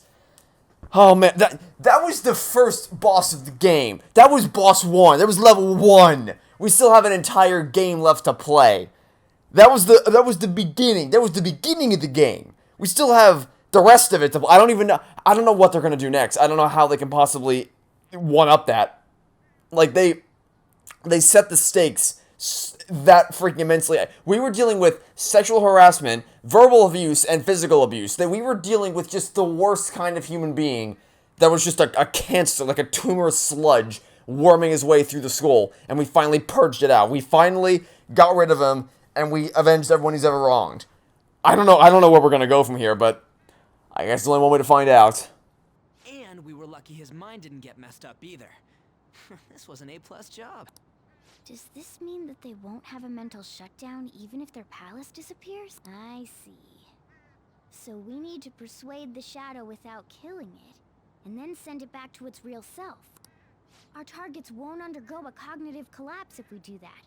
A: Oh man, that was the first boss of the game. That was boss 1. That was level 1. We still have an entire game left to play. That was the beginning. That was the beginning of the game. We still have the rest of it to, I don't even know. I don't know what they're gonna do next. I don't know how they can possibly one up that. Like they set the stakes that freaking immensely. We were dealing with sexual harassment, verbal abuse, and physical abuse. That we were dealing with just the worst kind of human being that was just a cancer, like a tumor sludge, worming his way through the school. And we finally purged it out. We finally got rid of him, and we avenged everyone he's ever wronged. I don't know where we're gonna go from here, but I guess there's only one way to find out.
C: And we were lucky his mind didn't get messed up either. This was an A+ job.
F: Does this mean that they won't have a mental shutdown even if their palace disappears? I see. So we need to persuade the shadow without killing it, and then send it back to its real self. Our targets won't undergo a cognitive collapse if we do that.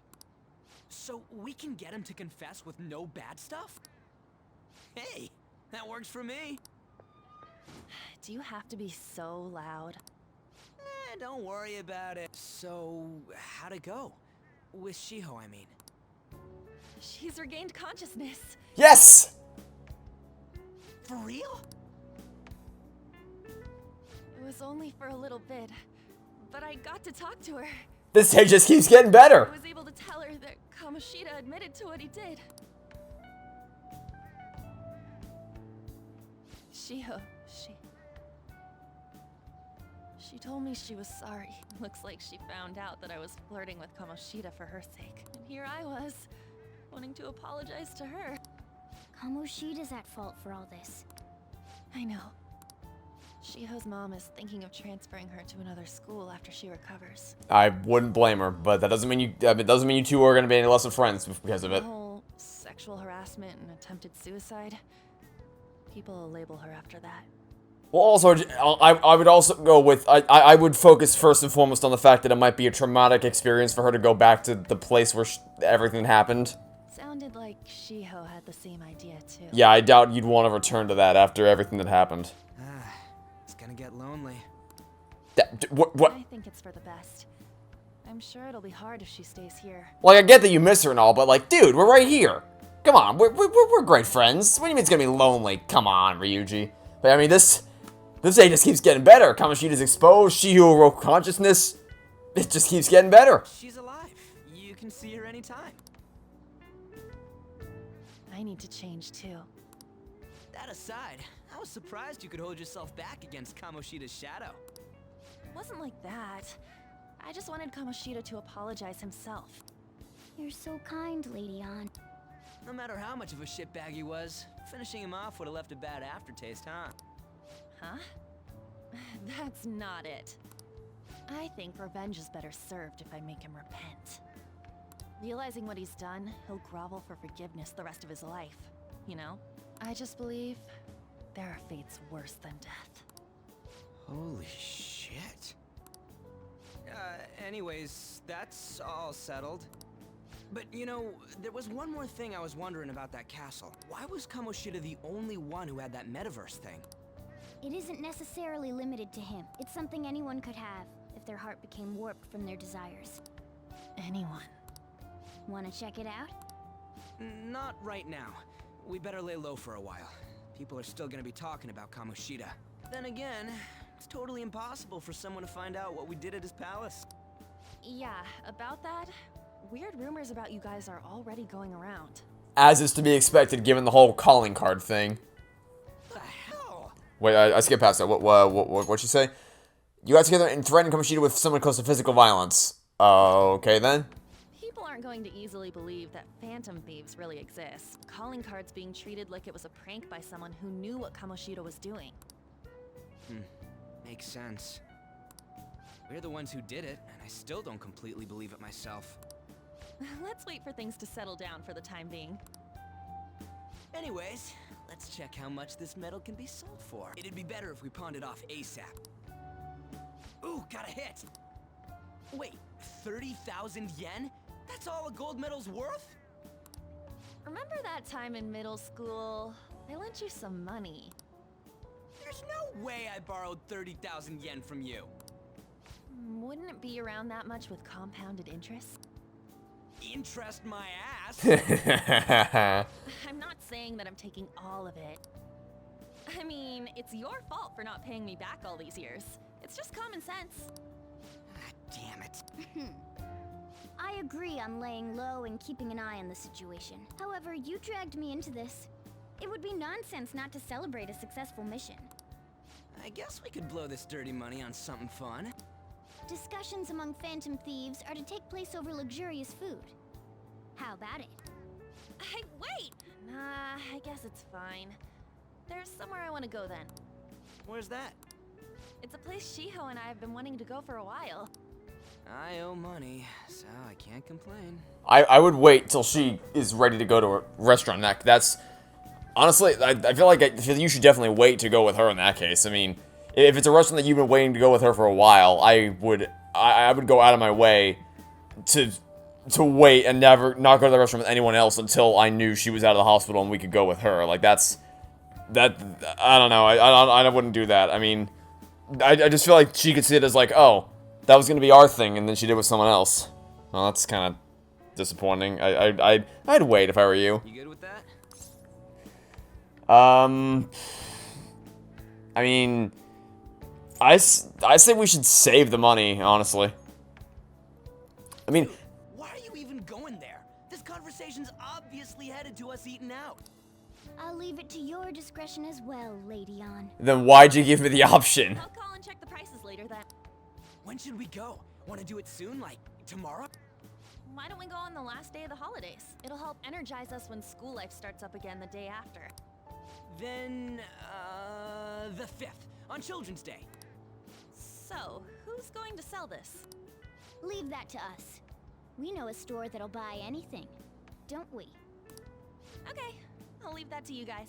C: So we can get him to confess with no bad stuff? Hey, that works for me.
B: Do you have to be so loud?
C: Don't worry about it. So, how'd it go? With Shiho, I mean.
B: She's regained consciousness.
A: Yes!
C: For real?
B: It was only for a little bit, but I got to talk to her.
A: This day just keeps getting better.
B: I was able to tell her that Kamoshida admitted to what he did. Shiho, She told me she was sorry. Looks like she found out that I was flirting with Kamoshida for her sake. And here I was, wanting to apologize to her.
F: Kamoshida's at fault for all this.
B: I know. Shiho's mom is thinking of transferring her to another school after she recovers.
A: I wouldn't blame her, but that doesn't mean you two are going to be any less of friends because of it.
B: The whole sexual harassment and attempted suicide. People will label her after that.
A: Well, also, I would also go with, I would focus first and foremost on the fact that it might be a traumatic experience for her to go back to the place where everything happened.
B: Sounded like Shiho had the same idea, too.
A: Yeah, I doubt you'd want to return to that after everything that happened.
C: It's gonna get lonely.
A: What?
B: I think it's for the best. I'm sure it'll be hard if she stays here.
A: Like, I get that you miss her and all, but like, dude, we're right here. Come on, we're great friends. What do you mean it's gonna be lonely? Come on, Ryuji. But I mean, this day just keeps getting better. Kamoshida's exposed, Shiho awoke consciousness. It just keeps getting better.
C: She's alive. You can see her anytime.
B: I need to change too.
C: That aside, I was surprised you could hold yourself back against Kamoshida's shadow.
B: It wasn't like that. I just wanted Kamoshida to apologize himself.
F: You're so kind, Lady Ann.
C: No matter how much of a shitbag he was, finishing him off would have left a bad aftertaste, huh?
B: Huh? That's not it. I think revenge is better served if I make him repent. Realizing what he's done, he'll grovel for forgiveness the rest of his life. You know? I just believe there are fates worse than death.
C: Holy shit. Anyways, that's all settled. But, you know, there was one more thing I was wondering about that castle. Why was Kamoshida the only one who had that metaverse thing?
F: It isn't necessarily limited to him. It's something anyone could have, if their heart became warped from their desires.
B: Anyone.
F: Wanna check it out?
C: Not right now. We better lay low for a while. People are still gonna be talking about Kamoshida. Then again, it's totally impossible for someone to find out what we did at his palace.
B: Yeah, about that, weird rumors about you guys are already going around.
A: As is to be expected, given the whole calling card thing.
C: What the hell?
A: Wait, I skipped past that. What'd you say? You got together and threatened Kamoshida with someone close to physical violence. Okay then.
B: People aren't going to easily believe that phantom thieves really exist. Calling cards being treated like it was a prank by someone who knew what Kamoshida was doing.
C: Makes sense. We're the ones who did it, and I still don't completely believe it myself.
B: Let's wait for things to settle down for the time being.
C: Anyways, let's check how much this metal can be sold for. It'd be better if we pawned it off ASAP. Ooh, got a hit! Wait, 30,000 yen? That's all a gold medal's worth?
B: Remember that time in middle school? I lent you some money.
C: There's no way I borrowed 30,000 yen from you.
B: Wouldn't it be around that much with compounded interest?
C: Interest my ass.
B: I'm not saying that I'm taking all of it. I mean, it's your fault for not paying me back all these years. It's just common sense.
C: Damn it.
F: I agree on laying low and keeping an eye on the situation. However, you dragged me into this. It would be nonsense not to celebrate a successful mission.
C: I guess we could blow this dirty money on something fun.
F: Discussions among phantom thieves are to take place over luxurious food. How about it?
B: Hey, wait! Nah, I guess it's fine. There's somewhere I want to go then.
C: Where's that?
B: It's a place Shiho and I have been wanting to go for a while.
C: I owe money, so I can't complain.
A: I would wait till she is ready to go to a restaurant. That's honestly, I feel like you should definitely wait to go with her in that case. I mean, if it's a restaurant that you've been waiting to go with her for a while, I would go out of my way to wait and not go to the restaurant with anyone else until I knew she was out of the hospital and we could go with her. Like that. I don't know. I wouldn't do that. I mean, I just feel like she could see it as like, oh, that was gonna be our thing, and then she did with someone else. Well, that's kind of disappointing. I'd wait if I were you.
C: You good with that?
A: I mean, I say we should save the money, honestly. I mean,
C: why are you even going there? This conversation's obviously headed to us eating out.
F: I'll leave it to your discretion as well, Lady On.
A: then why'd you give me the option?
B: I'll call and check the prices later then.
C: When should we go? Want to do it soon, like tomorrow?
B: Why don't we go on the last day of the holidays? It'll help energize us when school life starts up again the day after.
C: Then, the 5th, on Children's Day.
B: So, who's going to sell this?
F: Leave that to us. We know a store that'll buy anything, don't we?
B: Okay, I'll leave that to you guys.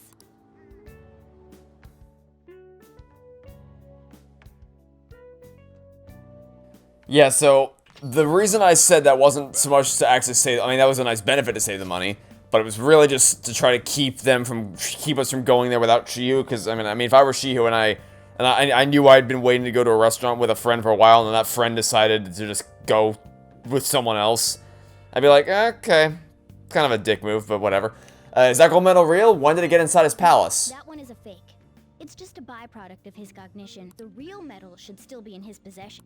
A: Yeah, so the reason I said that wasn't so much to actually save, I mean, that was a nice benefit to save the money, but it was really just to try to keep us from going there without Shiyu, because, I mean, if I were Shiyu and I knew I'd been waiting to go to a restaurant with a friend for a while, and then that friend decided to just go with someone else, I'd be like, okay, kind of a dick move, but whatever. Is that gold medal real? When did it get inside his palace?
F: That one is a fake. It's just a byproduct of his cognition. The real medal should still be in his possession.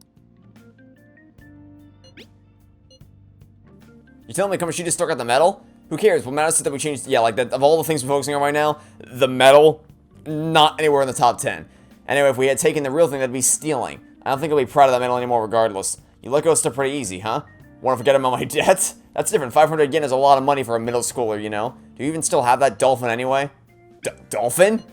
A: You telling me Kamoshida still got the medal? Who cares? What matters is that we changed. Yeah, like that. Of all the things we're focusing on right now, the medal, not anywhere in the top 10. Anyway, if we had taken the real thing, that'd be stealing. I don't think I'll be proud of that medal anymore, regardless. You let go stuff pretty easy, huh? Want to forget about my debts? That's different. 500 yen is a lot of money for a middle schooler, you know. Do you even still have that dolphin anyway? Dolphin?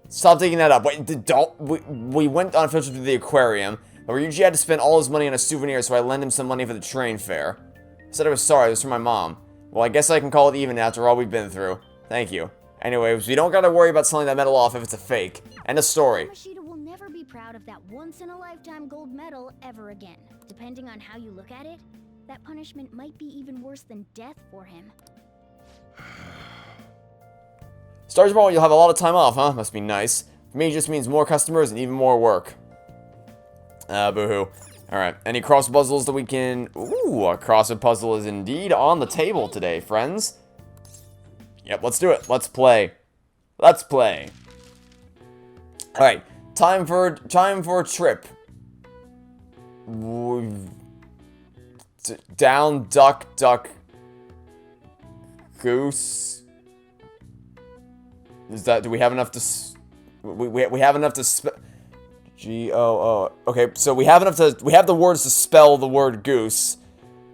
A: Stop digging that up. Wait, we went on a field trip to the aquarium, but Ryuji had to spend all his money on a souvenir, so I lent him some money for the train fare. I said I was sorry, it was from my mom. Well, I guess I can call it even after all we've been through. Thank you. Anyways, we don't gotta worry about selling that medal off if it's a fake. End of story.
F: Kamoshida will never be proud of that once-in-a-lifetime gold medal ever again. Depending on how you look at it, that punishment might be even worse than death for him.
A: Starting tomorrow, you'll have a lot of time off, huh? Must be nice. For me, it just means more customers and even more work. Boo-hoo. Alright, any crossword puzzles that we can... Ooh, a crossword puzzle is indeed on the table today, friends. Yep, let's do it. Let's play. Let's play. Alright, time for a trip. Down, duck, duck, goose. Is that, do we have enough to... We have enough to... G-O-O. Okay, so we have enough to... We have the words to spell the word goose,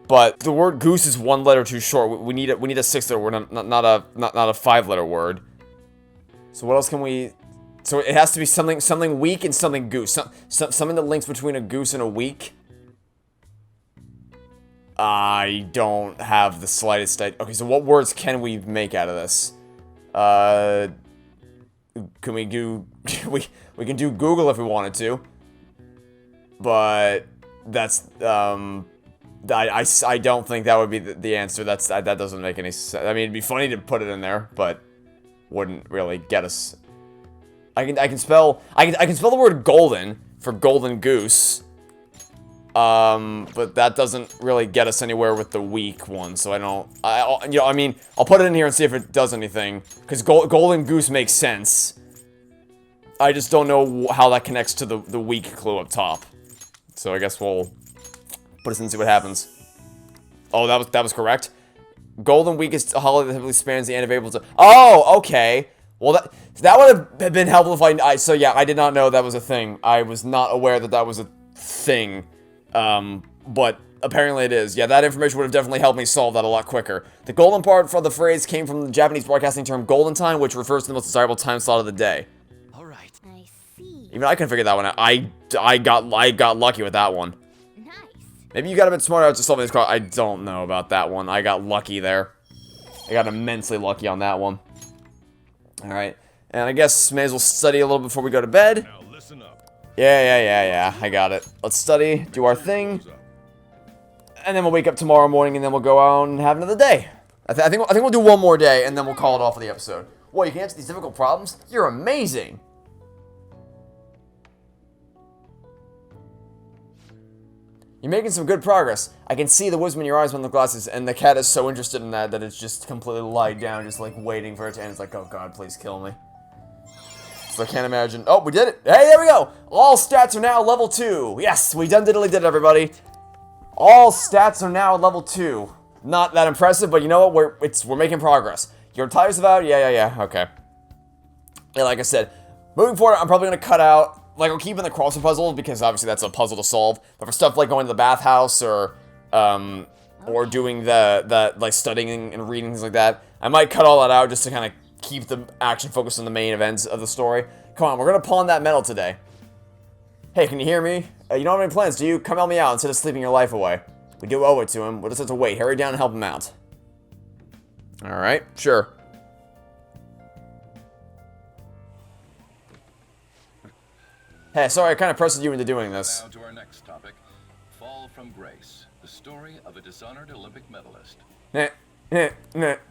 A: but the word goose is one letter too short. We need a 6-letter word, not a 5-letter word. So what else can we... So it has to be something weak and something goose. Something that links between a goose and a weak. I don't have the slightest idea. Okay, so what words can we make out of this? Can we do... We can do Google if we wanted to. But that's... I don't think that would be the answer. That doesn't make any sense. I mean, it'd be funny to put it in there, but wouldn't really get us I can spell the word golden for golden goose. But that doesn't really get us anywhere with the weak one, so I mean, I'll put it in here and see if it does anything, because golden goose makes sense. I just don't know how that connects to the weak clue up top. So I guess we'll put this in and see what happens. Oh, that was correct. Golden week is a holiday that typically spans the end of April to... Oh, okay. Well, that would have been helpful if so yeah, I did not know that was a thing. I was not aware that was a thing. But apparently it is. Yeah, that information would have definitely helped me solve that a lot quicker. The golden part for the phrase came from the Japanese broadcasting term golden time, which refers to the most desirable time slot of the day.
C: Alright.
F: I see.
A: Even I couldn't figure that one out. I got lucky with that one.
F: Nice.
A: Maybe you got a bit smarter to solve this card. I don't know about that one. I got lucky there. I got immensely lucky on that one. Alright. And I guess may as well study a little before we go to bed.
E: Now listen up.
A: Yeah. I got it. Let's study, do our thing, and then we'll wake up tomorrow morning, and then we'll go out and have another day. I think we'll do one more day, and then we'll call it off for the episode. Whoa, you can answer these difficult problems? You're amazing! You're making some good progress. I can see the wisdom in your eyes when the glasses, and the cat is so interested in that it's just completely lied down, just like waiting for it to end. It's like, oh god, please kill me. So I can't imagine. Oh, we did it. Hey, there we go. All stats are now level 2. Yes, we did it, everybody. All stats are now level 2. Not that impressive, but you know what? We're making progress. Your tires about? Yeah. Okay. Yeah, like I said, moving forward, I'm probably gonna cut out. Like, I'll keep in the crossword puzzle because obviously that's a puzzle to solve. But for stuff like going to the bathhouse or doing the like studying and reading things like that, I might cut all that out just to kind of keep the action focused on the main events of the story. Come on, we're gonna pawn that medal today. Hey, can you hear me? You don't have any plans, do you? Come help me out instead of sleeping your life away. We do owe it to him. We'll just have to wait. Hurry down and help him out. Alright, sure. Hey, sorry, I kind of pressured you into doing this.
G: Now to our next topic. Fall from Grace. The story of a dishonored Olympic medalist.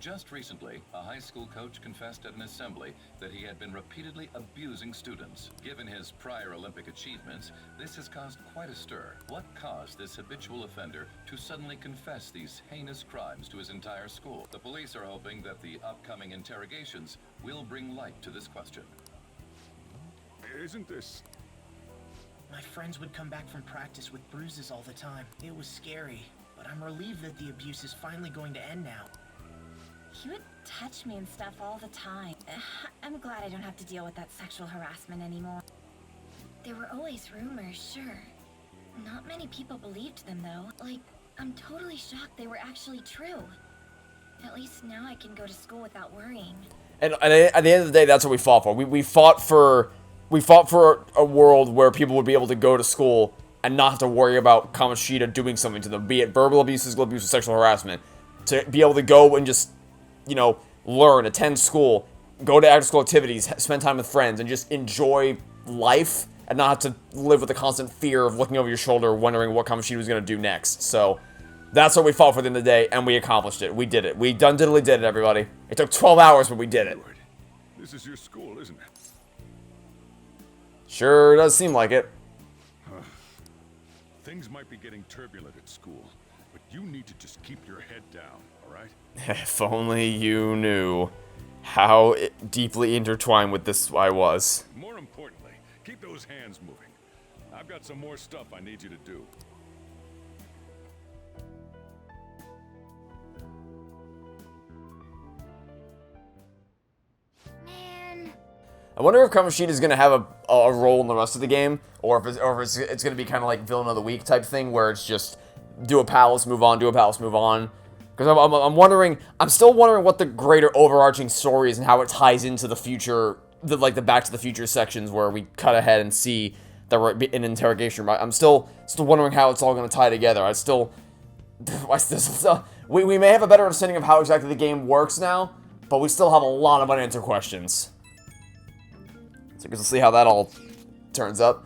G: Just recently, a high school coach confessed at an assembly that he had been repeatedly abusing students. Given his prior Olympic achievements, this has caused quite a stir. What caused this habitual offender to suddenly confess these heinous crimes to his entire school? The police are hoping that the upcoming interrogations will bring light to this question.
E: Isn't this...
L: My friends would come back from practice with bruises all the time. It was scary. But I'm relieved that the abuse is finally going to end now.
M: He would touch me and stuff all the time. I'm glad I don't have to deal with that sexual harassment anymore. There were always rumors, sure. Not many people believed them, though. Like, I'm totally shocked they were actually true. At least now I can go to school without worrying.
A: And at the end of the day, that's what we fought for. We fought for a world where people would be able to go to school and not have to worry about Kamoshida doing something to them, be it verbal abuse, physical abuse, or sexual harassment. To be able to go and just, you know, learn, attend school, go to after-school activities, spend time with friends, and just enjoy life, and not have to live with the constant fear of looking over your shoulder, wondering what Kamoshida was going to do next. So, that's what we fought for at the end of the day, and we accomplished it. We did it. We done-diddly did it, everybody. It took 12 hours, but we did it.
E: This is your school, isn't it?
A: Sure does seem like it.
E: Things might be getting turbulent at school, but you need to just keep your head down, alright?
A: If only you knew how deeply intertwined with this I was.
E: More importantly, keep those hands moving. I've got some more stuff I need you to do.
F: Man.
A: I wonder if Kamoshida is going to have a role in the rest of the game, or if it's going to be kind of like Villain of the Week type thing, where it's just do a palace, move on, do a palace, move on. Because I'm still wondering what the greater overarching story is and how it ties into the future, the Back to the Future sections where we cut ahead and see that we're in an interrogation room. I'm still wondering how it's all going to tie together. We may have a better understanding of how exactly the game works now, but we still have a lot of unanswered questions. So I guess we'll see how that all turns up.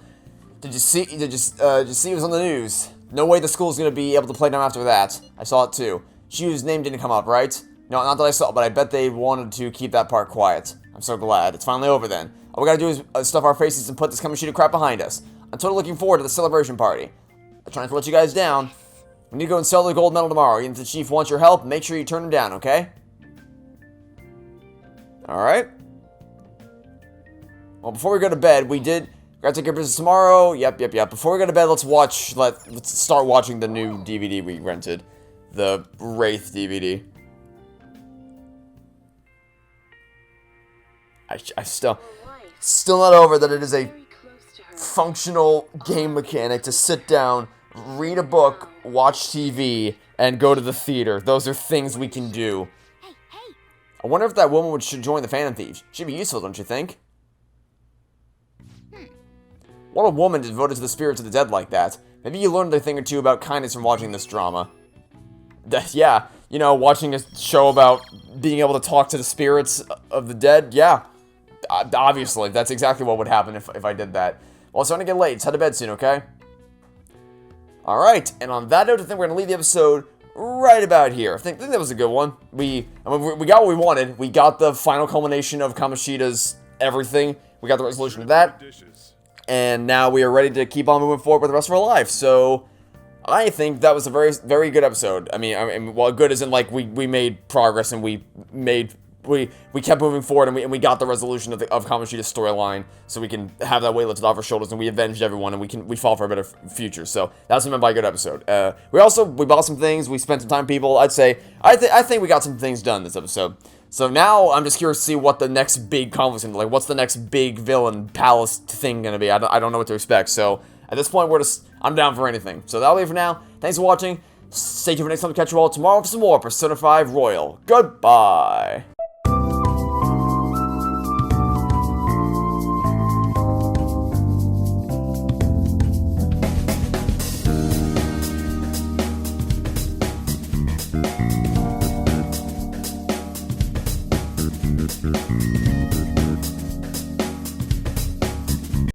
A: Did you see it was on the news? No way the school's gonna be able to play them after that. I saw it too. Shu's name didn't come up, right? No, not that I saw, but I bet they wanted to keep that part quiet. I'm so glad. It's finally over then. All we gotta do is stuff our faces and put this Kamoshida crap behind us. I'm totally looking forward to the celebration party. I'm trying to let you guys down. We need to go and sell the gold medal tomorrow. Even if the chief wants your help, make sure you turn him down, okay? Alright. Well, before we go to bed, we gotta take care of business tomorrow. Yep. Before we go to bed, let's start watching the new DVD we rented. The Wraith DVD. I still not over that it is a functional game mechanic to sit down, read a book, watch TV, and go to the theater. Those are things we can do. I wonder if that woman should join the Phantom Thieves. She'd be useful, don't you think? What a woman devoted to the spirits of the dead like that. Maybe you learned a thing or two about kindness from watching this drama. Yeah, you know, watching a show about being able to talk to the spirits of the dead, yeah. Obviously, that's exactly what would happen if I did that. Well, it's starting to get late. Let's head to bed soon, okay? Alright, and on that note, I think we're going to leave the episode right about here. I think that was a good one. We got what we wanted. We got the final culmination of Kamoshida's everything. We got the resolution of that. And now we are ready to keep on moving forward with the rest of our life. So, I think that was a very, very good episode. I mean, well, good as in, like, we made progress and we kept moving forward and we got the resolution of Kamoshida's storyline, so we can have that weight lifted off our shoulders and we avenged everyone and we fought for a better future. So that's what I meant by a good episode. We bought some things, we spent some time with people. I think we got some things done this episode. So now I'm just curious to see what the next big conflict's gonna be like. What's the next big villain palace thing gonna be? I don't know what to expect. So at this point, I'm down for anything. So that'll be it for now. Thanks for watching. Stay tuned for next time to catch you all tomorrow for some more Persona 5 Royal. Goodbye.